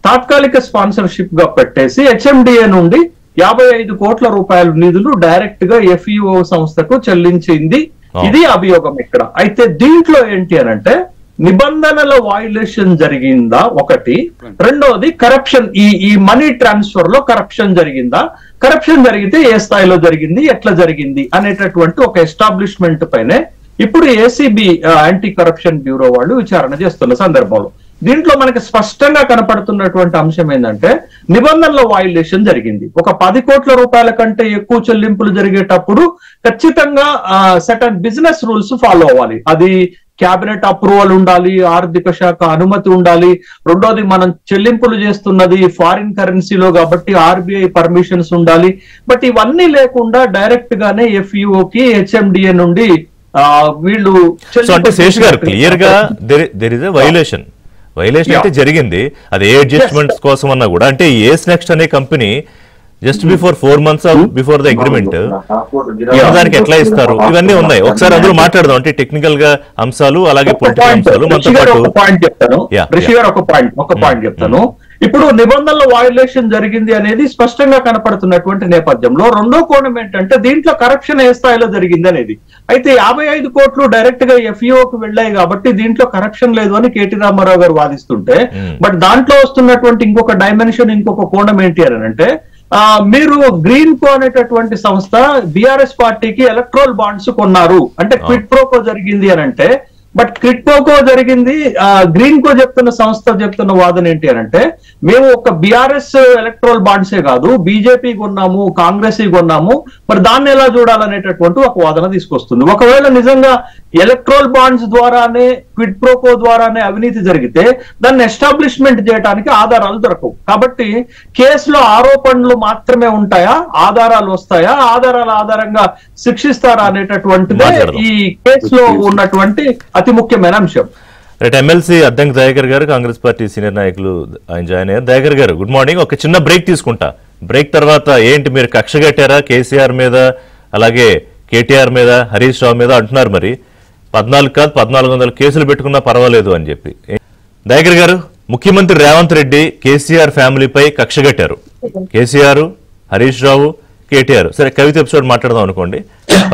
తాత్కాలిక స్పాన్సర్షిప్ గా పెట్టేసి HMDA నుండి 55 కోట్ల రూపాయల నిధులు డైరెక్ట్ గా FEO సంస్థకు చెల్లించింది. ఇది అభియోగం ఇక్కడ. అయితే దీంట్లో ఏంటి అనంటే, నిబంధనల వైలేషన్ జరిగిందా ఒకటి, రెండోది కరప్షన్, ఈ మనీ ట్రాన్స్ఫర్ లో కరప్షన్ జరిగిందా, కరప్షన్ జరిగితే ఏ స్థాయిలో జరిగింది, ఎట్లా జరిగింది అనేటటువంటి ఒక ఎస్టాబ్లిష్మెంట్ పైనే ఇప్పుడు ఏసీబీ యాంటీ కరప్షన్ బ్యూరో వాళ్ళు విచారణ చేస్తున్న సందర్భంలో దీంట్లో మనకి స్పష్టంగా కనపడుతున్నటువంటి అంశం ఏంటంటే, నిబంధనల వైలేషన్ జరిగింది. ఒక 10 కోట్ల రూపాయల కంటే ఎక్కువ చెల్లింపులు జరిగేటప్పుడు ఖచ్చితంగా సర్టన్ బిజినెస్ రూల్స్ ఫాలో అవ్వాలి. అది క్యాబినెట్ అప్రూవల్ ఉండాలి, ఆర్థిక శాఖ అనుమతి ఉండాలి. రెండోది, మనం చెల్లింపులు చేస్తున్నది ఫారిన్ కరెన్సీలో కాబట్టి RBI పర్మిషన్స్ ఉండాలి. బట్ ఇవన్నీ లేకుండా డైరెక్ట్ గానే FEOకి HMDA నుండి వీళ్ళు సో అంటే శేష్ గారు క్లియర్ గా దెర్ ఇస్ ఎ వైలేషన్ అయితే జరిగింది. అది ఏ అడ్జస్ట్మెంట్స్ కోసం అన్నా కూడా అంటే ఏస్ నెక్స్ట్ అనే company just before 4 months before the agreement దానికి ఎట్లా ఇస్తారు ఇవన్నీ ఉన్నాయి. ఒకసారి అందులో మాట్లాడదాం అంటే టెక్నికల్ గా అంశాలు అలాగే పొలిటికల్ అంశాలు మనతో పాటు. ఒక పాయింట్ చెప్తాను. ఇప్పుడు నిబంధనల వయలేషన్ జరిగింది అనేది స్పష్టంగా కనపడుతున్నటువంటి నేపథ్యంలో రెండో కోణం ఏంటంటే దీంట్లో కరప్షన్ ఏ స్థాయిలో జరిగింది అనేది. అయితే 55 కోట్లు డైరెక్ట్ గా ఎఫ్ఈఓకి వెళ్ళాయి కాబట్టి దీంట్లో కరప్షన్ లేదు అని కేటీ రామారావు గారు వాదిస్తుంటే, బట్ దాంట్లో వస్తున్నటువంటి ఇంకొక డైమెన్షన్ ఇంకొక కోణం ఏంటి అని అంటే మీరు గ్రీన్ కో అనేటటువంటి సంస్థ బీఆర్ఎస్ పార్టీకి ఎలక్ట్రల్ బాండ్స్ కొన్నారు అంటే క్విడ్ ప్రోకో జరిగింది అని అంటే, బట్ క్విడ్ ప్రోకో జరిగింది గ్రీన్ కో చెప్తున్న సంస్థ చెప్తున్న వాదన ఏంటి అని అంటే మేము ఒక బీఆర్ఎస్ ఎలక్ట్రల్ బాండ్సే కాదు బీజేపీ కొన్నాము కాంగ్రెస్ కొన్నాము, మరి దాన్ని ఎలా చూడాలనేటటువంటి ఒక వాదన తీసుకొస్తుంది. ఒకవేళ నిజంగా ఎలక్ట్రల్ బాండ్స్ ద్వారానే క్విడ్ ప్రోకో ద్వారానే అవినీతి జరిగితే దాన్ని ఎస్టాబ్లిష్మెంట్ చేయడానికి ఆధారాలు దొరకవు. కాబట్టి కేసులో ఆరోపణలు మాత్రమే ఉంటాయా, ఆధారాలు వస్తాయా, ఆధారాల ఆధారంగా శిక్షిస్తారా అనేటటువంటిదే ఈ కేసులో ఉన్నటువంటి అతి ముఖ్యమైన అంశం. రైట్, ఎమ్మెల్సీ అద్దంకి దయాకర్ గారు కాంగ్రెస్ పార్టీ సీనియర్ నాయకులు ఆయన జాయిన్ అయ్యారు. దయాకర్ గారు గుడ్ మార్నింగ్. ఒక చిన్న బ్రేక్ తీసుకుంటా. బ్రేక్ తర్వాత ఏంటి మీరు కక్ష కట్టారా కేసీఆర్ మీద అలాగే కేటీఆర్ మీద హరీష్ రావు మీద అంటున్నారు, మరి 14 కాదు 1400 కేసులు పెట్టుకున్నా పర్వాలేదు అని చెప్పి. దయాకర్ గారు, ముఖ్యమంత్రి రేవంత్ రెడ్డి కేసీఆర్ ఫ్యామిలీపై కక్ష కట్టారు. కేసీఆర్, హరీష్ రావు, కేటీఆర్. సరే కవిత ఎపిసోడ్ మాట్లాడదాం అనుకోండి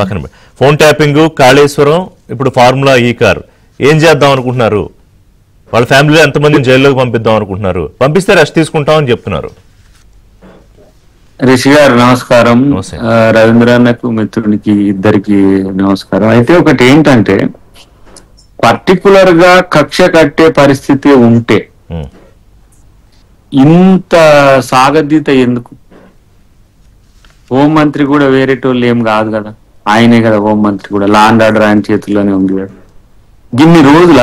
పక్కన. ఫోన్ ట్యాపింగ్, కాళేశ్వరం, ఇప్పుడు ఫార్ములా ఈ కార్ ఏం చేద్దాం అనుకుంటున్నారు? వాళ్ళ ఫ్యామిలీలో ఎంతమందిని జైల్లోకి పంపిద్దాం అనుకుంటున్నారు? పంపిస్తే రెస్ట్ తీసుకుంటామని చెప్తున్నారు. రిషి గారు నమస్కారం, రవీంద్రన్నకు మిత్రునికి ఇద్దరికి నమస్కారం. అయితే ఒకటి ఏంటంటే పర్టికులర్ గా కక్ష కట్టే పరిస్థితి ఉంటే ఇంత సాగదీత ఎందుకు? హోంమంత్రి కూడా వేరేటోళ్ళు ఏం కాదు కదా, ఆయనే కదా హోంమంత్రి కూడా. లా అండ్ ఆర్డర్ ఆయన చేతుల్లోనే ఉంది కదా. ఇన్ని రోజుల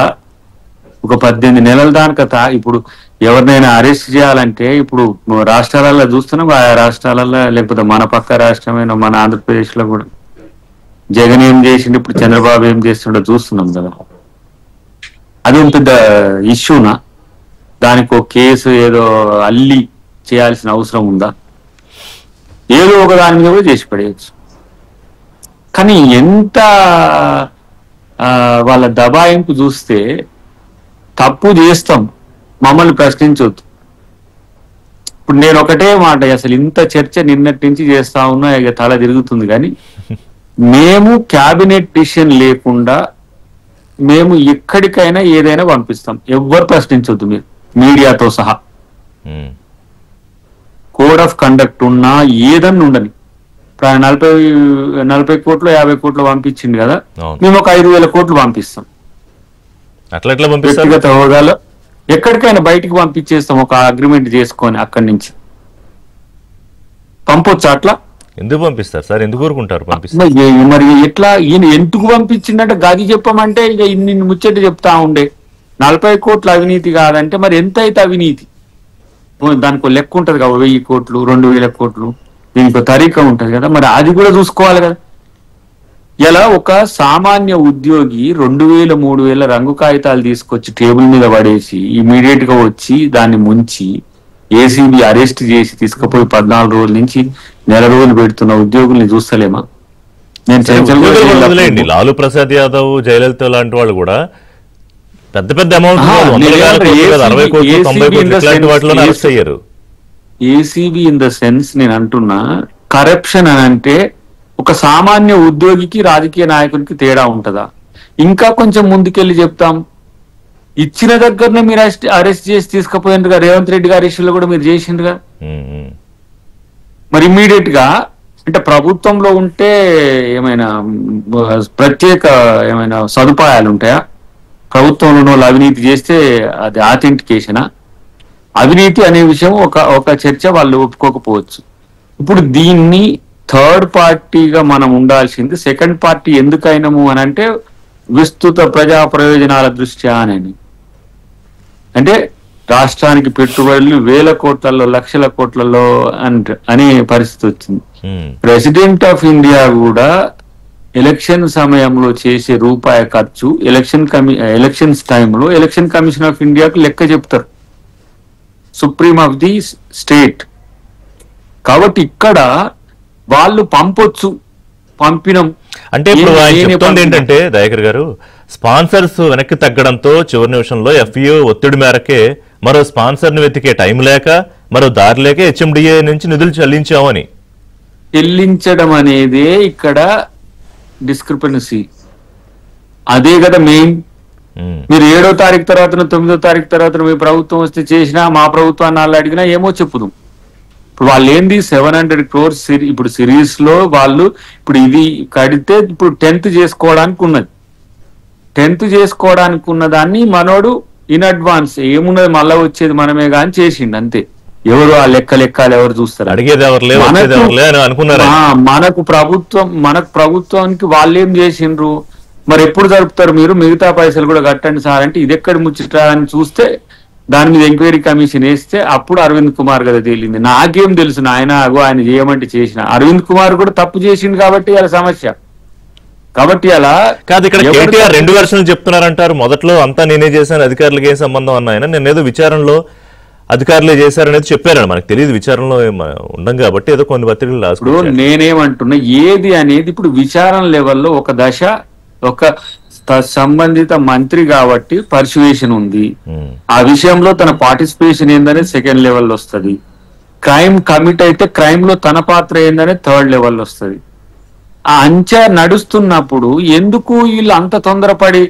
ఒక 18 నెలల దాకా ఇప్పుడు ఎవరినైనా అరెస్ట్ చేయాలంటే ఇప్పుడు రాష్ట్రాలలో చూస్తున్నాం, ఆయా రాష్ట్రాలలో లేకపోతే మన పక్క రాష్ట్రమైన మన ఆంధ్రప్రదేశ్ లో కూడా జగన్ ఏం చేసిండు, ఇప్పుడు చంద్రబాబు ఏం చేస్తుండో చూస్తున్నాం కదా. అది పెద్ద ఇష్యూనా? దానికి ఒక కేసు ఏదో అల్లి చేయాల్సిన అవసరం ఉందా? ఏదో ఒక దాని మీద కూడా చేసి పడేయచ్చు. కానీ ఎంత వాళ్ళ దబాయింపు చూస్తే తప్పు చేస్తాం, మమ్మల్ని ప్రశ్నించవద్దు. ఇప్పుడు నేను ఒకటే మాట, అసలు ఇంత చర్చ నిన్నటి నుంచి చేస్తా ఉన్నా ఇక తల తిరుగుతుంది. కానీ మేము క్యాబినెట్ డిసిషన్ లేకుండా మేము ఎక్కడికైనా ఏదైనా పంపిస్తాం, ఎవ్వరు ప్రశ్నించవద్దు, మీరు మీడియాతో సహా. కోడ్ ఆఫ్ కండక్ట్ ఉన్నా ఏదన్నా ఉండని. 40 కోట్లు 50 కోట్లు పంపించింది కదా, మేము ఒక 5,000 కోట్లు పంపిస్తాం. వ్యక్తిగత హోదాలో ఎక్కడికైనా బయటికి పంపించేస్తాం, ఒక అగ్రిమెంట్ చేసుకొని అక్కడి నుంచి పంపొచ్చు. అట్లా ఎందుకు పంపిస్తారు సార్? ఎందుకు కోరుకుంటారు? మరి ఎట్లా ఈయన ఎందుకు పంపించిందంటే గది చెప్పమంటే ఇక ఇన్ని ముచ్చట చెప్తా ఉండే. 40 కోట్ల అవినీతి కాదంటే మరి ఎంత అయితే అవినీతి? దానికి లెక్క ఉంటది కదా, 1000 కోట్లు 2000 కోట్లు, దీనికి తరీకా ఉంటది కదా, మరి అది కూడా చూసుకోవాలి కదా. ఇలా ఒక సామాన్య ఉద్యోగి 2000 3000 రంగు కాగితాలు తీసుకొచ్చి టేబుల్ మీద పడేసి ఇమీడియట్ గా వచ్చి దాన్ని ముంచి ఏసీబీ అరెస్ట్ చేసి తీసుకుపోయి 14 రోజుల నుంచి నెల రోజులు పెడుతున్న ఉద్యోగుల్ని చూస్తలేమా? నేను లాలూ ప్రసాద్ యాదవ్, జయలలిత లాంటి వాళ్ళు కూడా పెద్ద పెద్ద అమౌంట్ అయ్యారు. ఏసీబీ ఇన్ ద సెన్స్ నేను అంటున్నా, కరప్షన్ అని అంటే ఒక సామాన్య ఉద్యోగికి రాజకీయ నాయకునికి తేడా ఉంటుందా? ఇంకా కొంచెం ముందుకెళ్ళి చెప్తాం, ఇచ్చిన దగ్గరనే మీరు అరెస్ట్ చేసి తీసుకుపోయిండ్రుగా. రేవంత్ రెడ్డి గారి ఇష్యూలో కూడా మీరు చేసిండ్రుగా. మరి ఇమ్మీడియట్ గా అంటే ప్రభుత్వంలో ఉంటే ఏమైనా ప్రత్యేక ఏమైనా సదుపాయాలు ఉంటాయా? ప్రభుత్వంలో అవినీతి చేస్తే అది ఆథెంటికేషనా? అవినీతి అనే విషయం ఒక చర్చ వాళ్ళు ఒప్పుకోకపోవచ్చు. ఇప్పుడు దీన్ని థర్డ్ పార్టీగా మనం ఉండాల్సింది సెకండ్ పార్టీ ఎందుకైనాము అని అంటే విస్తృత ప్రజా ప్రయోజనాల దృష్ట్యా అని. అంటే రాష్ట్రానికి పెట్టుబడులు 1000 కోట్లలో 1,00,000 కోట్లలో అనే పరిస్థితి వచ్చింది. ప్రెసిడెంట్ ఆఫ్ ఇండియా కూడా ఎలక్షన్ సమయంలో చేసే రూపాయి ఖర్చు ఎలక్షన్స్ టైంలో ఎలక్షన్ కమిషన్ ఆఫ్ ఇండియాకు లెక్క చెప్తారు, సుప్రీం ఆఫ్ ది స్టేట్. కాబట్టి ఇక్కడ వాళ్ళు పంపొచ్చు, పంపినం. అంటే ఇప్పుడు ఆయన చెప్తోంది ఏంటంటే దయాకర్ గారు, స్పాన్సర్స్ వెనక్కి తగ్గడంతో చివరి నిమిషంలో ఎఫ్ఈఓ ఒత్తిడి మేరకే మరో స్పాన్సర్ ని వెతికే టైం లేక మరో దారి లేక హెచ్ఎండిఏ నుంచి నిధులు చెల్లించామని. చెల్లించడం అనేదే ఇక్కడ డిస్క్రిపెన్సీ, అదే కదా మెయిన్. మీరు 7వ తారీఖు తర్వాత 9వ తారీఖు తర్వాత మీ ప్రభుత్వం వస్తే చేసినా మా ప్రభుత్వాన్ని వాళ్ళు అడిగినా ఏమో చెప్పుదాం. ఇప్పుడు వాళ్ళు ఏంది 700 crores ఇప్పుడు సిరీస్ లో వాళ్ళు ఇప్పుడు ఇది కడితే ఇప్పుడు 10th చేసుకోవడానికి ఉన్నది. 10th చేసుకోవడానికి ఉన్న దాన్ని మనోడు ఇన్ అడ్వాన్స్ ఏమున్నది మళ్ళా వచ్చేది మనమే కానీ చేసిండు అంతే. ఎవరు ఆ లెక్కలు ఎవరు చూస్తారు? అడిగేది ఎవరు లేరు, అనుకున్నారు. మనకు ప్రభుత్వానికి వాళ్ళు ఏం చేసిండ్రు, మరి ఎప్పుడు జరుపుతారు మీరు, మిగతా పైసలు కూడా కట్టండి సార్ అంటే ఇది ఎక్కడ ముచ్చట అని చూస్తే దాని మీద ఎంక్వైరీ కమిషన్ వేస్తే అప్పుడు అరవింద్ కుమార్ కదా తేలింది. నాకేం తెలుసు ఆయన చేయమంటే చేసిన. అరవింద్ కుమార్ కూడా తప్పు చేసిండు కాబట్టి అలా సమస్య. కాబట్టి అలా కాదు, ఇక్కడ కేటీఆర్ 2 వెర్షన్లు చెప్తున్నారంటారు. మొదట్లో అంతా నేనే చేశాను, అధికారులకు ఏం సంబంధం అన్న ఆయన, నేనేదో విచారణలో అధికారులే చేశారనేది చెప్పారని మనకు తెలియదు, విచారణలో ఉండం కాబట్టి ఏదో కొన్ని పత్రికలు రాసుకుంటారు. నేనేమంటున్నా ఏది అనేది ఇప్పుడు విచారణ లెవెల్లో ఒక దశ, ఒక సంబంధిత మంత్రి కాబట్టి పర్సువేషన్ ఉంది, ఆ విషయంలో తన పార్టిసిపేషన్ ఏందనేది 2nd లెవెల్లో వస్తుంది. క్రైమ్ కమిట్ అయితే క్రైమ్ లో తన పాత్ర ఏందనేది 3rd లెవెల్లో వస్తుంది. ఆ అంచె నడుస్తున్నప్పుడు ఎందుకు వీళ్ళు అంత తొందరపడి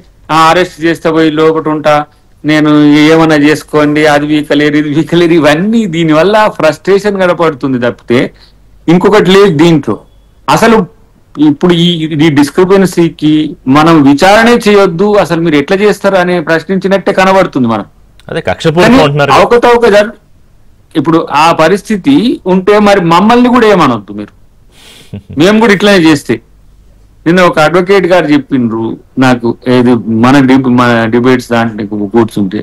అరెస్ట్ చేస్తే పోయి లోపల ఉంటా, నేను ఏమన్నా చేసుకోండి, అది వీకలేరు ఇది వీకలేరు, ఇవన్నీ దీనివల్ల ఫ్రస్ట్రేషన్ కనపడుతుంది తప్పితే ఇంకొకటి లేదు దీంట్లో. అసలు ఇప్పుడు ఈ డిస్క్రిపెన్సీకి మనం విచారణే చేయొద్దు, అసలు మీరు ఎట్లా చేస్తారు అనే ప్రశ్నించినట్టే కనబడుతుంది. మనం అవకతవక ఇప్పుడు ఆ పరిస్థితి ఉంటే మరి మమ్మల్ని కూడా ఏమనొద్దు మీరు, మేము కూడా ఇట్లానే చేస్తే. నిన్న ఒక అడ్వకేట్ గారు చెప్పిండ్రు నాకు, ఏది మన డిబేట్స్ దాంట్లో కూర్చుంటే,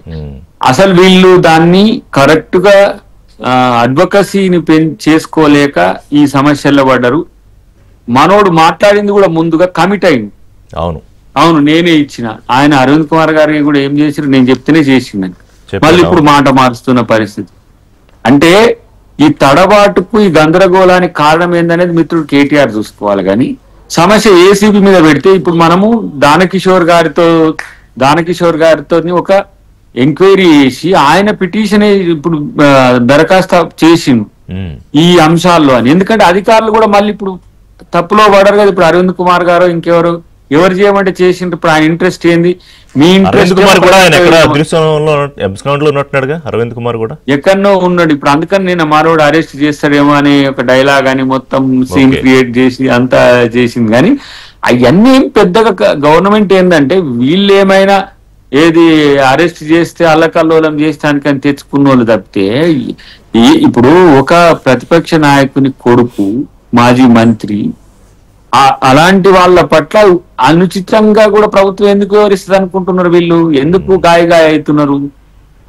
అసలు వీళ్ళు దాన్ని కరెక్ట్ గా అడ్వకసీని చేసుకోలేక ఈ సమస్యల్లో పడ్డారు. మనోడు మాట్లాడింది కూడా ముందుగా కమిట్ అయింది. అవును నేనే ఇచ్చిన, ఆయన అరవింద్ కుమార్ గారికి కూడా ఏం చేసిరు, నేను చెప్తేనే చేసిందని మళ్ళీ ఇప్పుడు మాట మారుస్తున్న పరిస్థితి. అంటే ఈ తడబాటుకు ఈ గందరగోళానికి కారణం ఏందనేది మిత్రుడు కేటీఆర్ చూసుకోవాలి. కానీ సమస్య ఏసీబీ మీద పెడితే ఇప్పుడు మనము దానకిషోర్ గారితో ఒక ఎంక్వైరీ చేసి ఆయన పిటిషన్ ఇప్పుడు దరఖాస్తు చేసిండు ఈ అంశాల్లో అని. ఎందుకంటే అధికారులు కూడా మళ్ళీ ఇప్పుడు తప్పులో పడరు కదా. ఇప్పుడు అరవింద్ కుమార్ గారు ఇంకెవరు ఎవరు చేయమంటే చేసిండ్రు. ఇప్పుడు ఆయన ఇంట్రెస్ట్ ఏంది, మీ ఇంట్రెస్ట్ ఎక్కడనో ఉన్నాడు. ఇప్పుడు అందుకని నేను మారోడు అరెస్ట్ చేస్తాడేమో అని ఒక డైలాగ్ అని మొత్తం సీన్ క్రియేట్ చేసి అంతా చేసింది. కానీ అవన్నీ పెద్దగా గవర్నమెంట్ ఏంటంటే వీళ్ళు ఏమైనా ఏది అరెస్ట్ చేస్తే అల్లకల్లోలం చేస్తానికని తెచ్చుకున్న వాళ్ళు తప్పితే, ఇప్పుడు ఒక ప్రతిపక్ష నాయకుని కొడుకు మాజీ మంత్రి అలాంటి వాళ్ళ పట్ల అనుచితంగా కూడా ప్రభుత్వం ఎందుకు వివరిస్తుంది అనుకుంటున్నారు వీళ్ళు? ఎందుకు గాయగాయ అవుతున్నారు?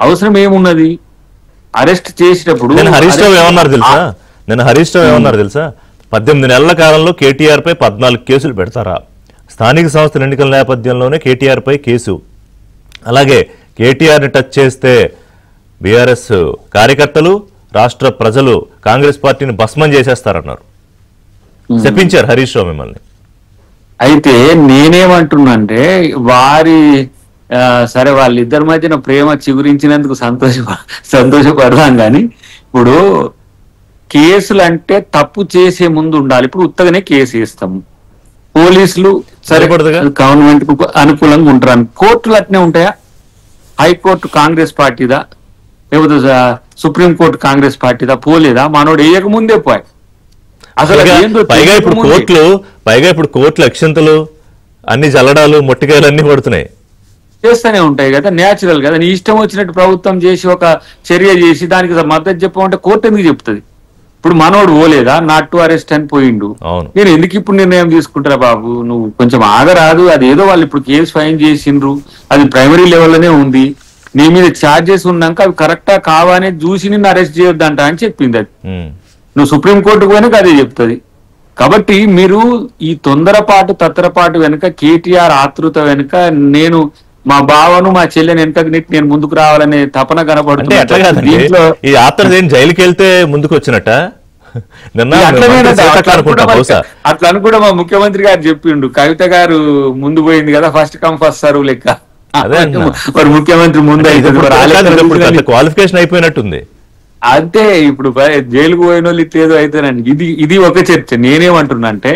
అవసరం ఏమున్నది? అరెస్ట్ చేసేటప్పుడు హరీష్ రావు ఏమన్నారు తెలుసా, 18 నెలల కాలంలో కేటీఆర్ పై 14 కేసులు పెడతారా? స్థానిక సంస్థల ఎన్నికల నేపథ్యంలోనే కేటీఆర్ పై కేసు. అలాగే కేటీఆర్ ని టచ్ చేస్తే బీఆర్ఎస్ కార్యకర్తలు, రాష్ట్ర ప్రజలు కాంగ్రెస్ పార్టీని భస్మం చేసేస్తారన్నారు. చెప్పించారు హరీష్ రావు మిమ్మల్ని. అయితే నేనేమంటున్నానంటే వారి సరే వాళ్ళిద్దరి మధ్యన ప్రేమ చిగురించినందుకు సంతోషపడదాం. కానీ ఇప్పుడు కేసులు అంటే తప్పు చేసే ముందు ఉండాలి. ఇప్పుడు ఉత్తగానే కేసు వేస్తాము, పోలీసులు సరిపడదుగా గవర్నమెంట్ కు అనుకూలంగా ఉంటారు. కోర్టులు అట్నే ఉంటాయా? హైకోర్టు కాంగ్రెస్ పార్టీదా లేకపోతే సుప్రీంకోర్టు కాంగ్రెస్ పార్టీదా? పోలేదా? మనోడు వేయక ముందే పోయి అసలు పైగా ఇప్పుడు కోర్టులు అక్షంతలు అన్ని జల్లడాలు మొట్టికాయలు అన్ని పడుతున్నాయి, చేస్తూనే ఉంటాయి కదా. న్యాచురల్ కదా. నీ ఇష్టం వచ్చినట్టు ప్రభుత్వం చేసి ఒక చర్య చేసి దానికి మద్దతు చెప్పమంటే కోర్టు ఎందుకు చెప్తుంది? ఇప్పుడు మనోడు పోలేదా, నాట్ టు అరెస్ట్ అని పోయిండు. నేను ఎందుకు ఇప్పుడు నిర్ణయం తీసుకుంటారా బాబు, నువ్వు కొంచెం ఆగరాదు. అదేదో వాళ్ళు ఇప్పుడు కేసు ఫైన్ చేసిండ్రు, అది ప్రైమరీ లెవెల్లోనే ఉంది. నీ మీద ఛార్జెస్ ఉన్నాక అవి కరెక్టా కావా అనేది చూసి నిన్ను అరెస్ట్ చేయొద్దంట అని చెప్పింది. అది నువ్వు సుప్రీంకోర్టుకు పోయినాక అదే చెప్తుంది. కాబట్టి మీరు ఈ తొందరపాటు తత్తరపాటు వెనుక కేటీఆర్ ఆతృత వెనుక నేను మా బావను మా చెల్లెని వెనకకి నెట్టి నేను ముందుకు రావాలనే తపన అంటే ఎట్లా కనపడుతుంది కాదండి, దీంట్లో ఈ ఆత్ర జైలుకి వెళ్తే ముందుకు వచ్చినట్ట నిన్న అట్లనే మంత్రి అట్లా సీతక్క అనుకుంటా బహుశా. అట్లా అనుకుంటా మా ముఖ్యమంత్రి గారు చెప్పిండు, కవిత గారు ముందు పోయింది కదా, ఫస్ట్ కమ్ ఫస్ట్ సర్వ్ లెక్క. అదే అన్నా. మరి ముఖ్యమంత్రి ముందు అవుతుంది, మరి ఆ లెక్కన క్వాలిఫికేషన్ అయిపోయినట్టుంది. అంతే. ఇప్పుడు జైలుకు పోయిన వాళ్ళు ఇట్లేదో అయితేనండి. ఇది ఒక చర్చ. నేనేమంటున్నా అంటే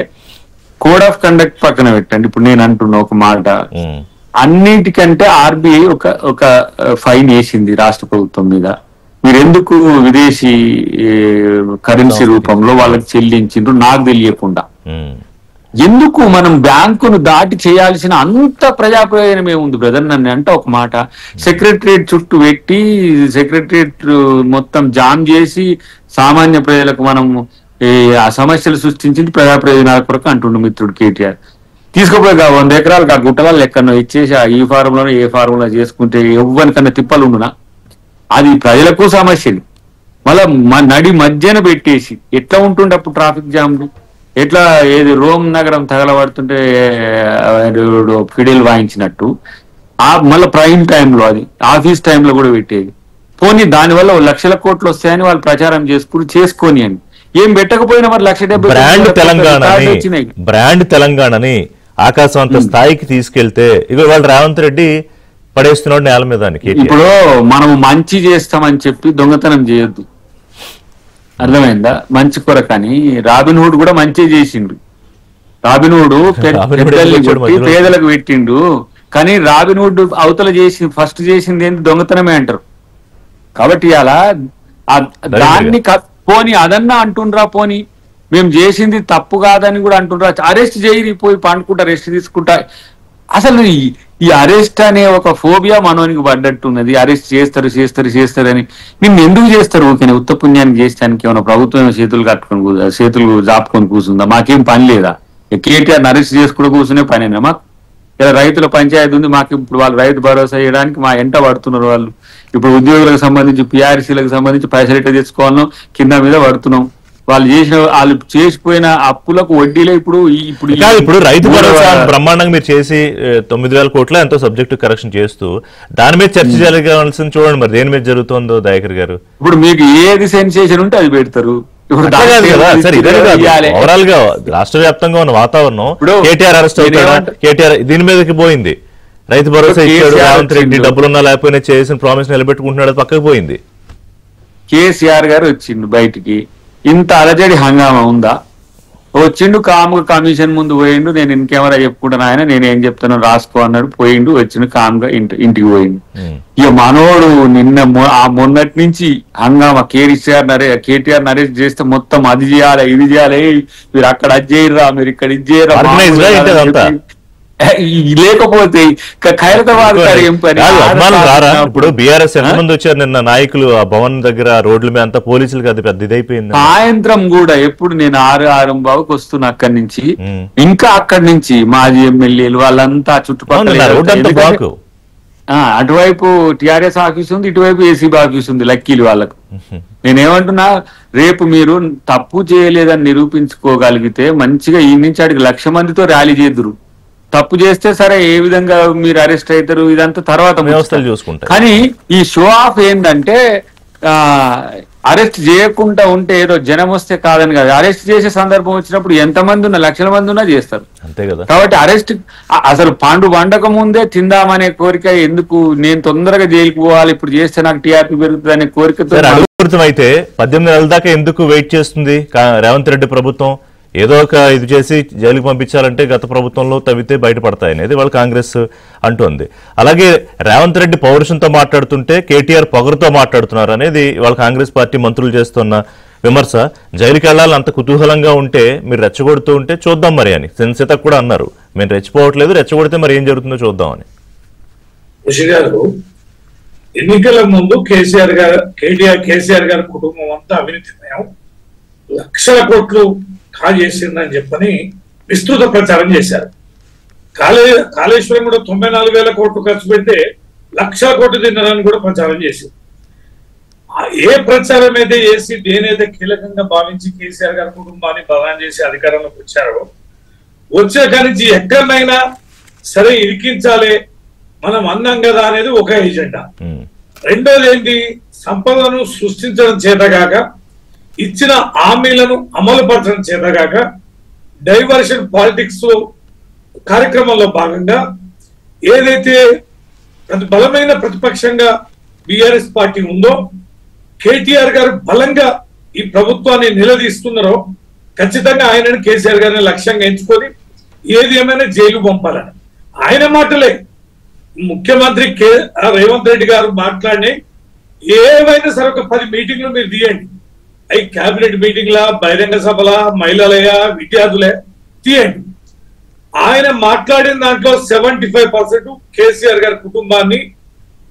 కోడ్ ఆఫ్ కండక్ట్ పక్కన పెట్టండి. ఇప్పుడు నేను అంటున్నా ఒక మాట, అన్నిటికంటే ఆర్బీఐ ఒక ఫైన్ వేసింది రాష్ట్ర ప్రభుత్వం మీద. మీరు ఎందుకు విదేశీ కరెన్సీ రూపంలో వాళ్ళకి చెల్లించిండ్రు నాకు తెలియకుండా? ఎందుకు మనం బ్యాంకును దాటి చేయాల్సిన అంత ప్రజాప్రయోజనం ఏముంది బ్రదర్? నన్ను అంటే ఒక మాట, సెక్రటరియట్ చుట్టూ పెట్టి సెక్రటరియట్ మొత్తం జామ్ చేసి సామాన్య ప్రజలకు మనం ఆ సమస్యలు సృష్టించింది ప్రజా ప్రయోజనాల కొరకు అంటుండు మిత్రుడు కేటీఆర్. తీసుకుపోయి 100 ఎకరాలకు ఆ గుట్టల లెక్కనో ఇచ్చేసి ఈ ఫారంలోనో ఏ ఫారంలో చేసుకుంటే ఎవ్వరికన్నా తిప్పలు ఉండునా? అది ప్రజలకు సమస్యలు. మళ్ళా నడి మధ్యన పెట్టేసి ఎట్లా ఉంటుండే అప్పుడు ట్రాఫిక్ జామ్లు, ఎట్లా ఏది రోమ్ నగరం తగలబడుతుంటే ఫిడిల్ వాయించినట్టు మళ్ళీ ప్రైమ్ టైంలో అది ఆఫీస్ టైంలో కూడా పెట్టేది. పోనీ దానివల్ల 1,00,000 కోట్లు వస్తాయని వాళ్ళు ప్రచారం చేసుకొని అని ఏం పెట్టకపోయినా మరి 1,70,000 బ్రాండ్ తెలంగాణని ఆకాశం అంత స్థాయికి తీసుకెళ్తే ఇక వాళ్ళు రేవంత్ రెడ్డి పడేస్తున్నాడు నేల మీద. ఇప్పుడు మనం మంచి చేస్తామని చెప్పి దొంగతనం చేయొద్దు, అర్థమైందా? మంచి కొరకని రాబిన్హుడ్ కూడా మంచి చేసిండు. రాబిన్హుడ్ పేదలకు పెట్టిండు, కానీ రాబిన్హుడ్ అవతల ఫస్ట్ చేసింది ఏంటి? దొంగతనమే అంటారు. కాబట్టి అలా దాన్ని పోని అదన్నా అంటుండ్రా, పోని మేము చేసింది తప్పు కాదని కూడా అంటుండ్రా. అరెస్ట్ చేయరి, పోయి పండుకుంటా రెస్ట్ తీసుకుంటా. అసలు ఈ అరెస్ట్ అనే ఒక ఫోబియా మనోనికి పడ్డట్టున్నది. అరెస్ట్ చేస్తారని నిన్ను ఎందుకు చేస్తారు? ఓకేనా, ఉత్త పుణ్యానికి చేస్తానికి ఏమైనా ప్రభుత్వం చేతులు జాపుకొని కూర్చుందా? మాకేం పని లేదా? కేటీఆర్ అరెస్ట్ చేసుకుంటూ కూర్చునే పనేనా మాకు? ఇలా రైతుల పంచాయతీ ఉంది మాకు. ఇప్పుడు వాళ్ళు రైతు భరోసా చేయడానికి మా ఎంట పడుతున్నారు వాళ్ళు. ఇప్పుడు ఉద్యోగులకు సంబంధించి పిఆర్సీలకు సంబంధించి పైసలు ఎట్లా తెచ్చుకోవాలనో కింద మీద పడుతున్నాం. వాళ్ళు చేసిపోయిన అప్పులకు వడ్డీలే ఇప్పుడు రైతు భరోసా బ్రహ్మాండంగా మీరు చేసి 9,000 కోట్ల ఎంతో సబ్జెక్టు కరెక్షన్ చేస్తూ దాని మీద చర్చ జరగాల్సింది. చూడండి మరి దేని మీద జరుగుతుందో దయాకర్ గారు. ఇప్పుడు మీకు ఏది సెన్సేషన్ ఉంటే అది పెడతారు. ఓవరాల్ గా రాష్ట్ర వ్యాప్తంగా ఉన్న వాతావరణం కేటీఆర్ అరెస్ట్ అవుతాడా, కేటీఆర్ దీని మీదకి పోయింది. రైతు భరోసా ఇచ్చాడు రేవంత్ రెడ్డి, డబ్బులున్నా లేకపోయినా చేసిన ప్రామిస్ నిలబెట్టుకుంటున్నాడు, పక్కకు పోయింది. కేసీఆర్ గారు వచ్చిండు బయటికి, ఇంత అలజడి హంగామా ఉందా? వచ్చిండు కామ్గా కమిషన్ ముందు పోయిండు, నేను ఇంకెవరా చెప్పుకుంటాను ఆయన, నేనేం చెప్తాను రాసుకో అన్నాడు, పోయిండు. వచ్చిండు కామ్గా ఇంటికి పోయిండు. ఇక మనోడు మొన్నటి నుంచి హంగామా కేటీఆర్ అరెస్ట్ చేస్తే మొత్తం అది చేయాలి ఇది చేయాలి, మీరు అక్కడ అది చేయరా, మీరు ఇక్కడ ఇది చేయరా, లేకపోతే ఖైరతాబాద్ ఇప్పుడు బీఆర్ఎస్ ఎంతమంది వచ్చారు నిన్న నాయకులు ఆ భవన్ దగ్గర రోడ్ల మీద అంతా పోలీసులు కదా పెద్ద ఇదైపోయింది. సాయంత్రం కూడా ఎప్పుడు నేను 6:30 వస్తున్నా అక్కడి నుంచి, ఇంకా అక్కడి నుంచి మాజీ ఎమ్మెల్యేలు వాళ్ళంతా చుట్టుపక్కల, అటువైపు టిఆర్ఎస్ ఆఫీస్ ఉంది, ఇటువైపు ఏసీబీ ఆఫీస్ ఉంది లక్కీలు వాళ్ళకు. నేనేమంటున్నా, రేపు మీరు తప్పు చేయలేదని నిరూపించుకోగలిగితే మంచిగా ఈ నుంచి అడిగి 1,00,000 మందితో ర్యాలీ చేద్దురు. తప్పు చేస్తే సరే ఏ విధంగా మీరు అరెస్ట్ అవుతారు ఇదంతా తర్వాత వ్యవస్థలు చూసుకుంటారు. కానీ ఈ షో ఆఫ్ ఏంటంటే అరెస్ట్ చేయకుండా ఉంటే ఏదో జనం వస్తే కాదని కాదు, అరెస్ట్ చేసే సందర్భం వచ్చినప్పుడు ఎంతమంది ఉన్నా 1,00,000 మంది ఉన్నా చేస్తారు. అంతే కదా. కాబట్టి అరెస్ట్ అసలు వండక ముందే తిందామనే కోరిక ఎందుకు? నేను తొందరగా జైలుకు పోవాలి, ఇప్పుడు చేస్తే నాకు టీఆర్పీ పెరుగుతుంది అనే కోరికతో అయితే 18 నెలల దాకా ఎందుకు వెయిట్ చేస్తుంది రేవంత్ రెడ్డి ప్రభుత్వం? ఏదో ఒక ఇది చేసి జైలుకు పంపించాలంటే గత ప్రభుత్వంలో తవ్వితే బయటపడతాయనేది వాళ్ళు కాంగ్రెస్ అంటోంది. అలాగే రేవంత్ రెడ్డి పౌరుషంతో మాట్లాడుతుంటే కేటీఆర్ పొగరుతో మాట్లాడుతున్నారు అనేది వాళ్ళ కాంగ్రెస్ పార్టీ మంత్రులు చేస్తున్న విమర్శ. జైలుకి వెళ్ళాలని అంత కుతూహలంగా ఉంటే మీరు రెచ్చగొడుతూ ఉంటే చూద్దాం మరి అని సెన్సేత కూడా అన్నారు. మేము రెచ్చిపోవట్లేదు, రెచ్చగొడితే మరి ఏం జరుగుతుందో చూద్దామని. ఎన్నికల ముందు కేసీఆర్ గారి కుటుంబం అంతా అవినీతిమయం, 1,00,000 కోట్లు చేసిందని చెప్పని విస్తృత ప్రచారం చేశారు. కాళేశ్వరం కూడా 94,000 కోట్లు ఖర్చు పెడితే 1,00,000 కోట్లు తిన్నారని కూడా ప్రచారం చేసింది. ఏ ప్రచారం అయితే చేసి దేనైతే కీలకంగా భావించి కేసీఆర్ గారి కుటుంబాన్ని బదనాం చేసి అధికారంలోకి వచ్చారో వచ్చే కానించి ఎక్కడైనా సరే ఇరికించాలి మనం అన్నాం కదా అనేది ఒక ఎజెండా. రెండోది ఏంటి, సంపదను సృష్టించడం చేతగాక ఇచ్చిన హామీలను అమలు పరచడం చేతగాక డైవర్షన్ పాలిటిక్స్ కార్యక్రమంలో భాగంగా ఏదైతే బలమైన ప్రతిపక్షంగా బీఆర్ఎస్ పార్టీ ఉందో కేటీఆర్ గారు బలంగా ఈ ప్రభుత్వాన్ని నిలదీస్తున్నారో ఖచ్చితంగా ఆయనను కేసీఆర్ గారిని లక్ష్యంగా ఎంచుకొని ఏది ఏమైనా జైలు పంపాలని ఆయన మాటలే. ముఖ్యమంత్రి రేవంత్ రెడ్డి గారు మాట్లాడి ఏవైనా సరే ఒక 10 మీటింగ్లు మీరు తీయండి, అవి కేబినెట్ మీటింగ్లా, బహిరంగ సభల, మహిళలయ, విద్యార్థులే తీయండి. ఆయన మాట్లాడిన దాంట్లో 75% కేసీఆర్ గారి కుటుంబాన్ని,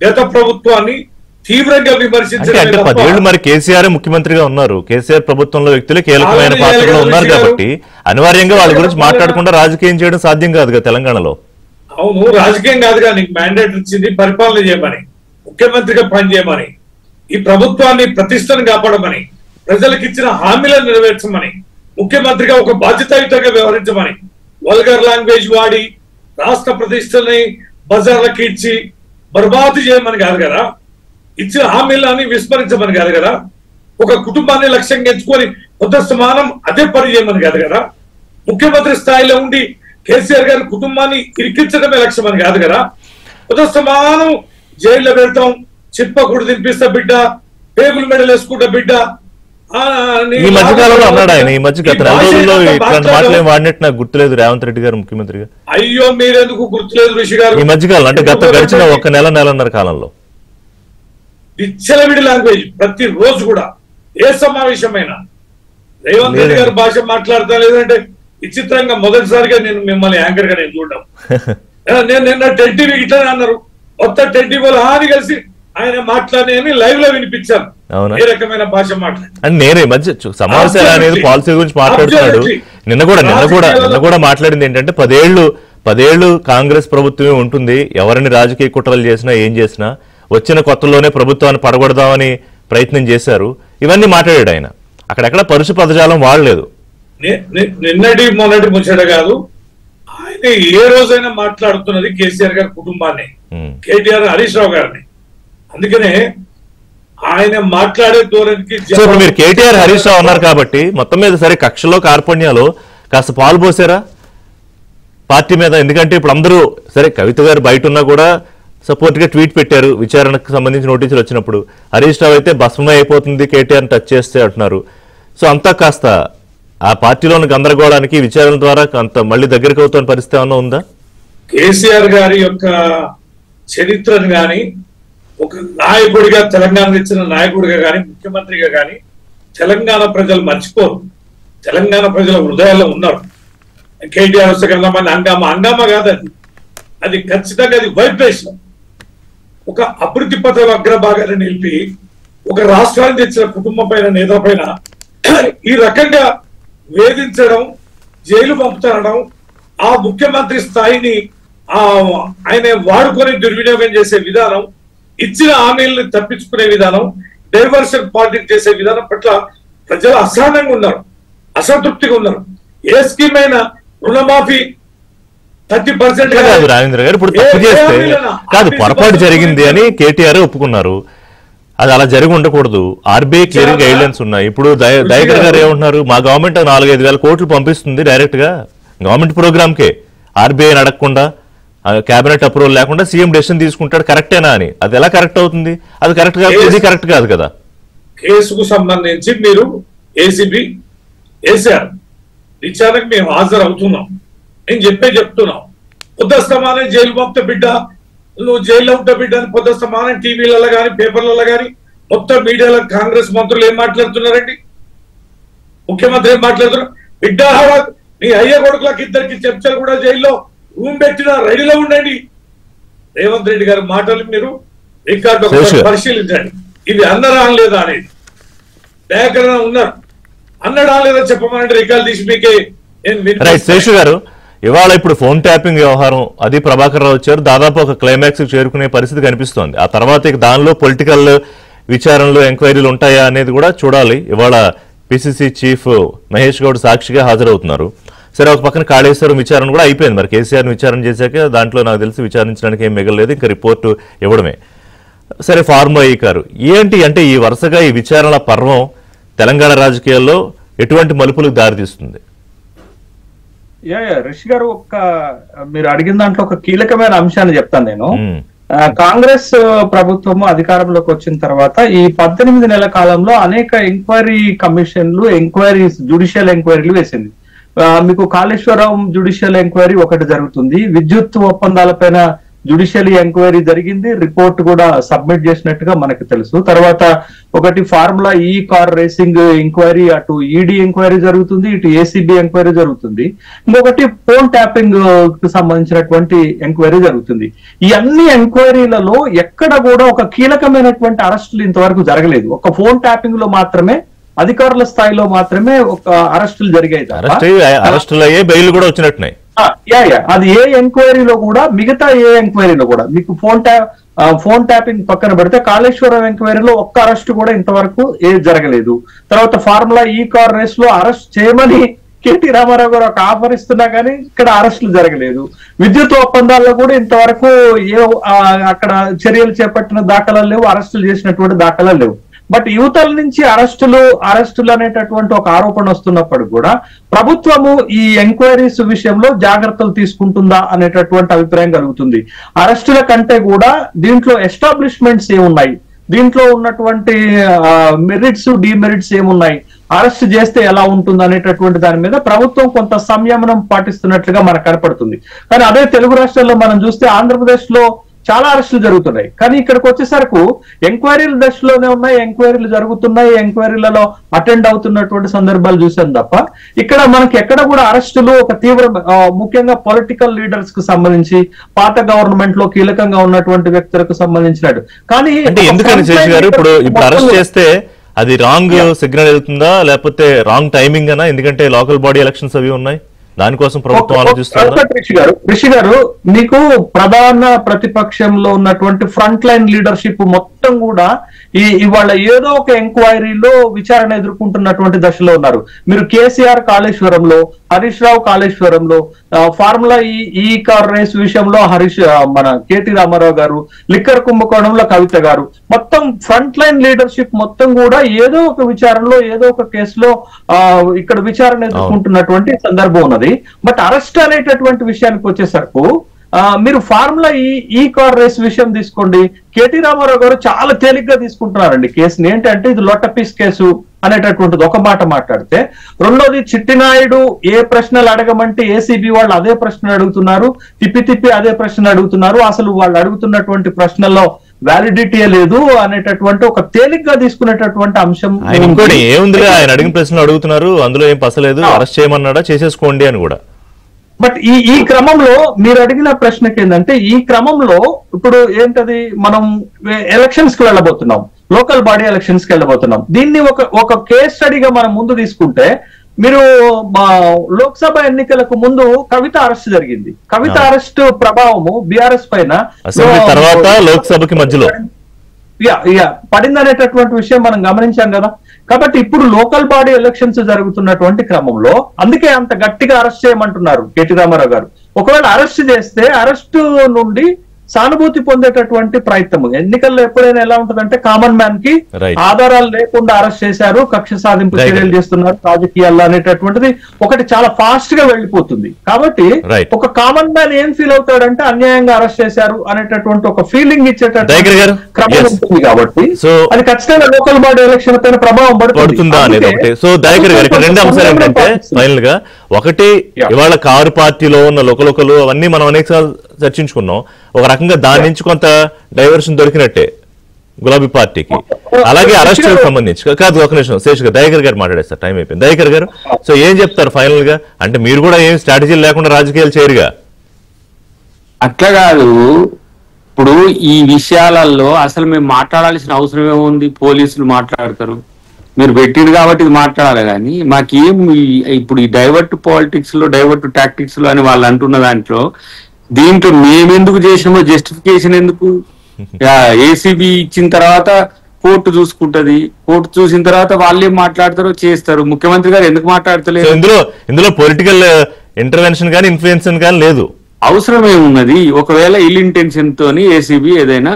గత ప్రభుత్వాన్ని తీవ్రంగా విమర్శించారు. 10 ఏళ్ళు మరి కేసీఆర్ ముఖ్యమంత్రిగా ఉన్నారు, కేసీఆర్ ప్రభుత్వంలో వ్యక్తులు కీలకమైన పాత్రలో ఉన్నారు కాబట్టి అనివార్యంగా వాళ్ళ గురించి మాట్లాడకుండా రాజకీయం చేయడం సాధ్యం కాదుగా తెలంగాణలో. అవును, రాజకీయం కాదుగా, నీకు మ్యాండేట్ ఇచ్చింది పరిపాలన చేయమని, ముఖ్యమంత్రిగా పనిచేయమని, ఈ ప్రభుత్వాన్ని ప్రతిష్టను కాపాడమని, ప్రజలకు ఇచ్చిన హామీలను నెరవేర్చమని, ముఖ్యమంత్రిగా ఒక బాధ్యతాయుతంగా వ్యవహరించమని, వల్గర్ లాంగ్వేజ్ వాడి రాష్ట్ర ప్రతిష్టని బజార్లకు ఇచ్చి బర్బాదు చేయమని కాదు కదా, ఇచ్చిన హామీలని విస్మరించమని కాదు కదా, ఒక కుటుంబాన్ని లక్ష్యంగా ఎంచుకొని కొత్త సమానం అదే పని చేయమని కాదు కదా, ముఖ్యమంత్రి స్థాయిలో ఉండి కేసీఆర్ గారి కుటుంబాన్ని ఇరికించడమే లక్ష్యం అని కాదు కదా. కొత్త సమానం జైల్లో పెడతాం, చిప్పకూడు తినిపిస్తా బిడ్డ, టేబుల్ మెడల్ వేసుకుంటా బిడ్డ. ఈ మధ్యకాలంలో అన్నాడు ఆయన, ఈ మధ్య గత 4 రోజుల్లో ఇట్లాంటి మాటలు వాడినట్టు నాకు గుర్తులేదు రేవంత్ రెడ్డి గారు ముఖ్యమంత్రిగా. అయ్యో మీరెందుకు గుర్తులేదు ఋషి గారు? ఈ మధ్యకాలం అంటే గడిచిన 1 నెలన్నర కాలంలో విచ్చలవిడి లాంగ్వేజ్ ప్రతి రోజు కూడా ఏ సమావేశమైనా రేవంత్ రెడ్డి గారు భాష మాట్లాడతా, లేదంటే విచిత్రంగా మొదటిసారిగా నేను మిమ్మల్ని యాంకర్ గా నేను చూడడం. నేను నిన్న 10 టీవీ ఇట్లానే అన్నారు, కొత్త 10 టీవీలో హాని కలిసి ఆయన మాట్లాడి లైవ్ లో వినిపించాను ఏ రకమైన భాష మాట్లాడి. అంటే నేను ఈ మధ్య సమావేశాలు అనేది పాలసీ గురించి మాట్లాడుతున్నాడు. నిన్న కూడా మాట్లాడింది ఏంటంటే 10 ఏళ్లు కాంగ్రెస్ ప్రభుత్వమే ఉంటుంది, ఎవరిని రాజకీయ కుట్రలు చేసినా ఏం చేసినా వచ్చిన కొత్తలోనే ప్రభుత్వాన్ని పడగొడదామని ప్రయత్నం చేశారు. ఇవన్నీ మాట్లాడాడు ఆయన. అక్కడెక్కడ పరుష పదజాలం వాడలేదు. నిన్నటి మొన్నటి ముచ్చట కాదు, ఆయన ఏ రోజైనా మాట్లాడుతున్నది కేసీఆర్ గారి కుటుంబాన్ని, కేటీఆర్ హరీష్ రావు గారిని. అందుకనే ఆయన మాట్లాడే ధోరణికి మీరు కేటీఆర్ హరీష్ రావు ఉన్నారు కాబట్టి మొత్తం మీద సరే కక్షలో కార్పణ్యాలో కాస్త పాలు పోసారా పార్టీ మీద? ఎందుకంటే ఇప్పుడు అందరూ సరే కవిత గారు బయట ఉన్నా కూడా సపోర్ట్ గా ట్వీట్ పెట్టారు విచారణకు సంబంధించి నోటీసులు వచ్చినప్పుడు. హరీష్ రావు అయితే భస్మమే అయిపోతుంది కేటీఆర్ టచ్ చేస్తే అంటున్నారు. సో అంతా కాస్త ఆ పార్టీలోని గందరగోళానికి విచారణ ద్వారా అంత మళ్ళీ దగ్గరికి అవుతున్న పరిస్థితి ఏమన్నా ఉందా? కేసీఆర్ గారి యొక్క చరిత్రను గాని, ఒక నాయకుడిగా తెలంగాణ ఇచ్చిన నాయకుడిగా గాని, ముఖ్యమంత్రిగా గాని తెలంగాణ ప్రజలు మర్చిపోరు. తెలంగాణ ప్రజల హృదయాల్లో ఉన్నారు. కేటీఆర్ వస్తే కొంతమంది హంగామా కాదు, అది ఖచ్చితంగా అది వైబ్రేషన్. ఒక అభివృద్ధి పథ అగ్రభాగాన్ని నిలిపి ఒక రాష్ట్రాన్ని తెచ్చిన కుటుంబం పైన, నేత పైన ఈ రకంగా వేధించడం, జైలు పంపుతారడం, ఆ ముఖ్యమంత్రి స్థాయిని ఆయన వాడుకొని దుర్వినియోగం చేసే విధానం, ఇచ్చిన హామీలను తప్పించుకునే విధానం, డైవర్షన్ పాలిటిక్స్ చేసే విధానం పట్ల ప్రజలు అసహనంగా ఉన్నారు, అసంతృప్తిగా ఉన్నారు. ఏ స్కీమ్ అయినా రుణమాఫీ 30% కాదు రాజేంద్ర గారు, ఇప్పుడు తప్పు చేస్తే కాదు పొరపాటు జరిగింది అని కేటీఆర్ ఒప్పుకున్నారు. అది అలా జరిగి ఉండకూడదు. ఆర్బీఐ క్లియరింగ్ గైడ్ లైన్స్ ఉన్నాయి. ఇప్పుడు దయాకర్ గారు ఏమంటున్నారు, మా గవర్నమెంట్ 4-5 వేల కోట్లు పంపిస్తుంది డైరెక్ట్ గా గవర్నమెంట్ ప్రోగ్రామ్ కే, ఆర్బీఐ అడగకుండా కేబినెట్ అప్రూవల్ లేకుండా సీఎం డెసిషన్ తీసుకుంటాడు, కరెక్టేనా అని. అది ఎలా కరెక్ట్ అవుతుంది? అది కరెక్ట్ కాదు, ఇది కరెక్ట్ కాదు కదా. కేసుకు సంబంధించి మీరు ఏసీబీ వేసారు, విచారణకు మేము హాజరు అవుతున్నాం, నేను చెప్తున్నాం. పొద్దు సమానం జైలు పంపుతా బిడ్డ, నువ్వు జైల్లో ఉంటా బిడ్డ అని పొద్దు సమానం టీవీలలో కానీ పేపర్లలో కానీ మొత్తం మీడియాలో కాంగ్రెస్ మంత్రులు ఏం మాట్లాడుతున్నారండి? ముఖ్యమంత్రి ఏం మాట్లాడుతున్నారు? బిడ్డ నీ అయ్య కొడుకులకు 2 చెంచాలు కూడా జైల్లో రూమ్ పెట్టిన రెడీలో ఉండండి. రేవంత్ రెడ్డి గారి మాటలు మీరు రికార్డు పరిశీలించండి. ఇవి అన్నరా లేదా అనేది దయాకరణ ఉన్నారు, అన్నడా లేదా చెప్పమనంటే రికార్డు తీసి మీకే శేషు గారు. ఇవాళ ఇప్పుడు ఫోన్ ట్యాపింగ్ వ్యవహారం అది ప్రభాకర్ రావు వచ్చారు, దాదాపు ఒక క్లైమాక్స్ చేరుకునే పరిస్థితి కనిపిస్తోంది. ఆ తర్వాత దానిలో పొలిటికల్ విచారణలు ఎంక్వైరీలు ఉంటాయా అనేది కూడా చూడాలి. ఇవాళ పిసిసి చీఫ్ మహేష్ గౌడ్ సాక్షిగా హాజరవుతున్నారు. సరే, ఒక పక్కన కాళేశ్వరం విచారణ కూడా అయిపోయింది. మరి కేసీఆర్ని విచారణ చేశాక దాంట్లో నాకు తెలిసి విచారించడానికి ఏం మిగలలేదు, ఇంకా రిపోర్టు ఇవ్వడమే. సరే, ఫార్మా కారు ఏంటి అంటే ఈ వరుసగా ఈ విచారణ పర్వం తెలంగాణ రాజకీయాల్లో ఎటువంటి మలుపులకు దారితీస్తుంది? రిషి గారు, మీరు అడిగిన దాంట్లో ఒక కీలకమైన అంశాన్ని చెప్తాను నేను. కాంగ్రెస్ ప్రభుత్వం అధికారంలోకి వచ్చిన తర్వాత ఈ 18 నెలల కాలంలో అనేక ఎంక్వైరీ కమిషన్లు, జ్యుడిషియల్ ఎంక్వైరీలు వేసింది. మీకు కాళేశ్వరం జ్యుడిషియల్ ఎంక్వైరీ ఒకటి జరుగుతుంది, విద్యుత్ ఒప్పందాలపైన జ్యుడిషియల్ ఎంక్వైరీ జరిగింది, రిపోర్ట్ కూడా సబ్మిట్ చేసినట్టుగా మనకు తెలుసు. తర్వాత ఒకటి ఫార్ములా కార్ రేసింగ్ ఎంక్వైరీ, అటు ఈడీ ఎంక్వైరీ జరుగుతుంది, ఇటు ఏసీబీ ఎంక్వైరీ జరుగుతుంది, ఇంకొకటి ఫోన్ ట్యాపింగ్ కు సంబంధించినటువంటి ఎంక్వైరీ జరుగుతుంది. ఈ అన్ని ఎంక్వైరీలలో ఎక్కడ కూడా ఒక కీలకమైనటువంటి అరెస్టులు ఇంతవరకు జరగలేదు. ఒక ఫోన్ ట్యాపింగ్ లో మాత్రమే, అధికారుల స్థాయిలో మాత్రమే ఒక అరెస్టులు జరిగాయి. అరెస్టులు అయ్యే బెయిల్ కూడా వచ్చినట్టున్నాయి. అది ఏ ఎంక్వైరీలో కూడా, మిగతా ఏ ఎంక్వైరీలో కూడా మీకు ఫోన్ ట్యాపింగ్ పక్కన పెడితే కాళేశ్వరం ఎంక్వైరీలో ఒక్క అరెస్ట్ కూడా ఇంతవరకు జరగలేదు. తర్వాత ఫార్ములా కార్ రేస్ లో అరెస్ట్ చేయమని కేటీ రామారావు గారు ఒక ఆఫర్ ఇస్తున్నా కానీ ఇక్కడ అరెస్టులు జరగలేదు. విద్యుత్ ఒప్పందాల్లో కూడా ఇంతవరకు అక్కడ చర్యలు చేపట్టిన దాఖలాలు లేవు, అరెస్టులు చేసినటువంటి దాఖలాలు లేవు. బట్ యువతల నుంచి అరెస్టులు అనేటటువంటి ఒక ఆరోపణ వస్తున్నప్పుడు కూడా ప్రభుత్వము ఈ ఎంక్వైరీస్ విషయంలో జాగ్రత్తలు తీసుకుంటుందా అనేటటువంటి అభిప్రాయం కలుగుతుంది. అరెస్టుల కంటే కూడా దీంట్లో ఎస్టాబ్లిష్మెంట్స్ ఏమున్నాయి, దీంట్లో ఉన్నటువంటి మెరిట్స్, డిమెరిట్స్ ఏమున్నాయి, అరెస్ట్ చేస్తే ఎలా ఉంటుంది అనేటటువంటి దాని మీద ప్రభుత్వం కొంత సంయమనం పాటిస్తున్నట్లుగా మనకు కనపడుతుంది. కానీ అదే తెలుగు రాష్ట్రాల్లో మనం చూస్తే ఆంధ్రప్రదేశ్ లో చాలా అరెస్టులు జరుగుతున్నాయి. కానీ ఇక్కడికి వచ్చేసరికి ఎంక్వైరీల దశలోనే ఉన్నాయి, ఎంక్వైరీలు జరుగుతున్నాయి, ఎంక్వైరీలలో అటెండ్ అవుతున్నటువంటి సందర్భాలు చూసాం తప్ప ఇక్కడ మనకి ఎక్కడ కూడా అరెస్టులు ఒక ముఖ్యంగా పొలిటికల్ లీడర్స్ కు సంబంధించి, పాత గవర్నమెంట్ లో కీలకంగా ఉన్నటువంటి వ్యక్తులకు సంబంధించినట్టు. కానీ ఎందుకని శేష్ గారు ఇప్పుడు అరెస్ట్ చేస్తే అది రాంగ్ సిగ్నల్ వెళ్తుందా, లేకపోతే రాంగ్ టైమింగ్ అనా? ఎందుకంటే లోకల్ బాడీ ఎలక్షన్స్ అవి ఉన్నాయి, దానికోసం ప్రభుత్వం ఆలోచిస్తుంది. రిషి గారు, మీకు ప్రధాన ప్రతిపక్షంలో ఉన్నటువంటి ఫ్రంట్ లైన్ లీడర్షిప్ మొత్తం కూడా ఇవాళ ఏదో ఒక ఎంక్వైరీలో విచారణ ఎదుర్కొంటున్నటువంటి దశలో ఉన్నారు. మీరు కేసీఆర్ కాళేశ్వరంలో, హరీష్ రావు కాళేశ్వరంలో, ఫార్ములా కార్ రేస్ విషయంలో మన కేటీ రామారావు గారు, లిక్కర్ కుంభకోణంలో కవిత గారు, మొత్తం ఫ్రంట్ లైన్ లీడర్షిప్ మొత్తం కూడా ఏదో ఒక విచారణలో, ఏదో ఒక కేసులో ఇక్కడ విచారణ ఎదుర్కొంటున్నటువంటి సందర్భం ఉన్నది. బట్ అరెస్ట్ అనేటటువంటి విషయానికి వచ్చేసరికి మీరు ఫార్ములా కార్ రేస్ విషయం తీసుకోండి. కేటీ రామారావు గారు చాలా తేలిగ్గా తీసుకుంటున్నారండి కేసుని. ఏంటంటే ఇది లొట్టపీస్ కేసు అనేటటువంటిది ఒక మాట మాట్లాడితే, రెండోది చిట్టినాయుడు ఏ ప్రశ్నలు అడగమంటే ఏసీబీ వాళ్ళు అదే ప్రశ్నలు అడుగుతున్నారు, తిప్పి అదే ప్రశ్న అడుగుతున్నారు, అసలు వాళ్ళు అడుగుతున్నటువంటి ప్రశ్నల్లో వ్యాలిడిటీ లేదు అనేటటువంటి ఒక తేలిగ్గా తీసుకునేటటువంటి అంశం. ఇంకోటి ఏముంది, ఆయన అడిగిన ప్రశ్నలు అడుగుతున్నారు, అందులో ఏం పసలేదు, అరెస్ట్ చేయమన్నాడా, చేసేసుకోండి అని కూడా. బట్ ఈ క్రమంలో మీరు అడిగిన ప్రశ్నకి ఏంటంటే, ఈ క్రమంలో ఇప్పుడు ఏంటది, మనం ఎలక్షన్స్ కి వెళ్ళబోతున్నాం, లోకల్ బాడీ ఎలక్షన్స్ కి వెళ్ళబోతున్నాం. దీన్ని ఒక కేస్ స్టడీగా మనం ముందు తీసుకుంటే, మీరు లోక్సభ ఎన్నికలకు ముందు కవిత అరెస్ట్ జరిగింది. కవిత అరెస్ట్ ప్రభావము బీఆర్ఎస్ పైన తర్వాత లోక్సభకి మధ్యలో పడిందనేటటువంటి విషయం మనం గమనించాం కదా. కాబట్టి ఇప్పుడు లోకల్ బాడీ ఎలక్షన్స్ జరుగుతున్నటువంటి క్రమంలో అందుకే అంత గట్టిగా అరెస్ట్ చేయమంటున్నారు కేటీ రామారావు గారు. ఒకవేళ అరెస్ట్ చేస్తే అరెస్ట్ నుండి సానుభూతి పొందేటటువంటి ప్రయత్నం. ఎన్నికల్లో ఎప్పుడైనా ఎలా ఉంటుందంటే, కామన్ మ్యాన్ కి ఆధారాలు లేకుండా అరెస్ట్ చేశారు, కక్ష సాధింపు చర్యలు చేస్తున్నారు రాజకీయాల్లో అనేటటువంటిది ఒకటి చాలా ఫాస్ట్ గా వెళ్ళిపోతుంది. కాబట్టి ఒక కామన్ మ్యాన్ ఏం ఫీల్ అవుతాడంటే అన్యాయంగా అరెస్ట్ చేశారు అనేటటువంటి ఒక ఫీలింగ్ ఇచ్చేటటువంటి క్రమం ఉంటుంది. కాబట్టి అది ఖచ్చితంగా లోకల్ బాడీ ఎలక్షన్ పైన ప్రభావం పడుతుందా అనేది ఒకటి. సో దయాకర్ గారు, ఇక్కడ రెండు అంశాలు ఏంటంటే, ఫైనల్ గా ఒకటి, ఇవాళ కారు పార్టీలో ఉన్న లోకలు అవన్నీ మనం అనేక చర్చించుకున్నాం. ఒక రకంగా దాని నుంచి కొంత డైవర్షన్ దొరికినట్టే గులాబీ పార్టీకి. అలాగే అరెస్ట్ సంబంధించి కాదు, ఒక నిమిషం శేష్ గారు, దయాకర్ గారు మాట్లాడేస్తారు, టైం అయిపోయింది. దయాకర్ గారు, సో ఏం చెప్తారు ఫైనల్ గా? అంటే మీరు కూడా ఏం స్ట్రాటజీలు లేకుండా రాజకీయాలు చేయరుగా? అట్లా కాదు, ఇప్పుడు ఈ విషయాలలో అసలు మేము మాట్లాడాల్సిన అవసరం ఏముంది? పోలీసులు మాట్లాడతారు, మీరు పెట్టిరు కాబట్టి ఇది మాట్లాడాలి. కానీ మాకేం ఇప్పుడు ఈ డైవర్ట్ పాలిటిక్స్ లో, డైవర్ట్ టాక్టిక్స్ లో అని వాళ్ళు అంటున్న దీంట్లో మేమెందుకు చేసినామో జస్టిఫికేషన్ ఎందుకు? ఏసీబీ ఇచ్చిన తర్వాత కోర్టు చూసుకుంటది. కోర్టు చూసిన తర్వాత వాళ్ళేం మాట్లాడతారో చేస్తారు. ముఖ్యమంత్రి గారు ఎందుకు మాట్లాడతలేదు? ఇందులో పొలిటికల్ ఇంటర్వెన్షన్ కానీ ఇన్ఫ్లుయెన్స్ కానీ లేదు. అవసరం ఏమున్నది? ఒకవేళ ఇల్ ఇంటెన్షన్ తోని ఏసీబీ ఏదైనా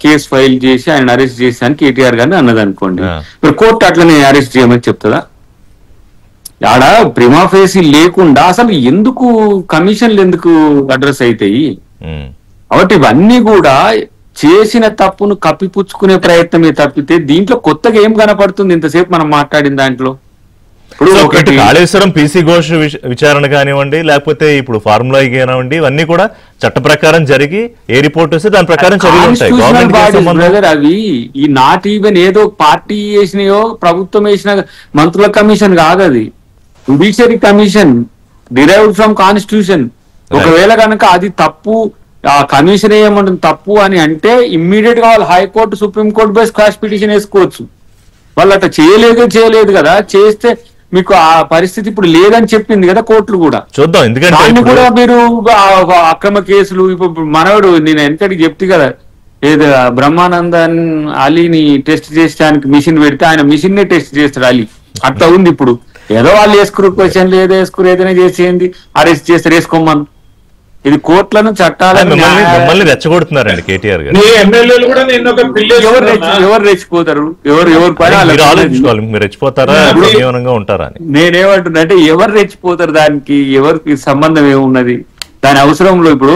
కేసు ఫైల్ చేసి ఆయన అరెస్ట్ చేశాను కేటీఆర్ గారిని అన్నది అనుకోండి, మరి కోర్టు అట్లనే అరెస్ట్ చేయమని చెప్తుందా? ఆడ ప్రిమా ఫేసి లేకుండా అసలు ఎందుకు కమిషన్లు ఎందుకు అడ్రస్ అవుతాయి? కాబట్టి ఇవన్నీ కూడా చేసిన తప్పును కప్పిపుచ్చుకునే ప్రయత్నమే తప్పితే దీంట్లో కొత్తగా ఏం కనపడుతుంది ఇంతసేపు మనం మాట్లాడిన దాంట్లో? ఇప్పుడు కాళేశ్వరం పీసీ ఘోష్ విచారణ కానివ్వండి, లేకపోతే ఇప్పుడు ఫార్ములా కానివ్వండి, ఇవన్నీ కూడా చట్ట ప్రకారం జరిగి ఏ రిపోర్ట్ వస్తే దాని ప్రకారం బ్రదర్. అవి ఈ నాట్ ఈవెన్ ఏదో పార్టీ వేసినాయో ప్రభుత్వం వేసిన మంత్రుల కమిషన్ కాదు, అది judiciary commission derived from constitution. ఒకవేళ కనుక అది తప్పు, ఆ కమిషన్ ఏమంటుంది తప్పు అని అంటే ఇమ్మీడియట్ గా వాళ్ళు high court supreme court by squash petition వేసుకోవచ్చు. వాళ్ళు అట్లా చేయలేదు కదా. చేస్తే మీకు ఆ పరిస్థితి ఇప్పుడు లేదని చెప్పింది కదా కోర్టులు కూడా. చూద్దాం, ఎందుకంటే దాన్ని కూడా మీరు అక్రమ కేసులు ఇప్పుడు మనవడు నేను వెనకటికి చెప్తే కదా, ఏదో బ్రహ్మానందన్ అలీని టెస్ట్ చేయడానికి మిషన్ పెడితే ఆయన మిషన్ నే టెస్ట్ చేస్తాడు అలీ. అట్లా ఉంది ఇప్పుడు. ఏదో వాళ్ళు వేసుకురు క్వశ్చన్లు, ఏదో వేసుకురు, ఏదైనా చేసేయండి, అరెస్ట్ చేస్తారు, వేసుకోమని. ఇది కోర్టులను చట్టాలను రెచ్చగొడుతున్నారండి కేటీఆర్ గారు. ఎవరు రెచ్చిపోతారు? నేనేమంటున్నా అంటే ఎవరు రెచ్చిపోతారు? దానికి ఎవరికి సంబంధం ఏమున్నది? దాని అవసరంలో ఇప్పుడు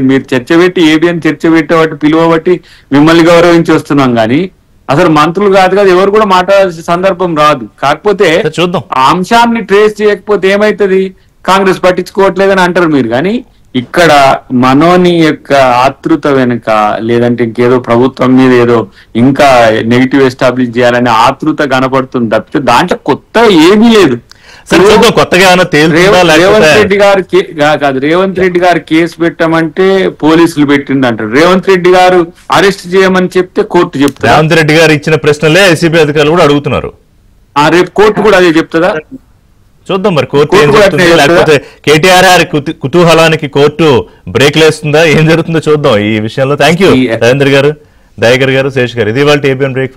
మీరు చర్చ పెట్టి ఏబిఎన్ చర్చ పెట్టేవాటి పిలువబట్టి మిమ్మల్ని గౌరవించి వస్తున్నాం కానీ అసలు మంత్రులు కాదు కదా, ఎవరు కూడా మాట్లాడాల్సిన సందర్భం రాదు. కాకపోతే చూద్దాం, ఆ అంశాన్ని ట్రేస్ చేయకపోతే ఏమైతుంది? కాంగ్రెస్ పట్టించుకోవట్లేదని అంటారు మీరు. కానీ ఇక్కడ మనోని యొక్క ఆతృత వెనుక, లేదంటే ఇంకేదో ప్రభుత్వం మీద ఏదో ఇంకా నెగిటివ్ ఎస్టాబ్లిష్ చేయాలనే ఆతృత కనపడుతుంది తప్పితే దాంట్లో కొత్త ఏమీ లేదు. రేవంత్ రెడ్డి గారు కేసు పెట్టమంటే పోలీసులు పెట్టింది అంటారు. రేవంత్ రెడ్డి గారు అరెస్ట్ చేయమని చెప్తే కోర్టు చెప్తారు. రేవంత్ రెడ్డి గారు ఇచ్చిన ప్రశ్నలే ఎస్సీబీ అధికారులు కూడా అడుగుతున్నారు. రేపు కోర్టు కూడా అదే చెప్తుందా? చూద్దాం మరి కోర్టు ఏం చెప్తుంది, లేకపోతే కేటీఆర్ కుతూహలానికి కోర్టు బ్రేక్ లేస్తుందా, ఏం జరుగుతుందో చూద్దాం ఈ విషయంలో. థ్యాంక్ యూ రవీంద్ర గారు, దయాకర్ గారు, శేష్ గారు. ఇది వాళ్ళ ఏబిఎన్ బ్రేక్.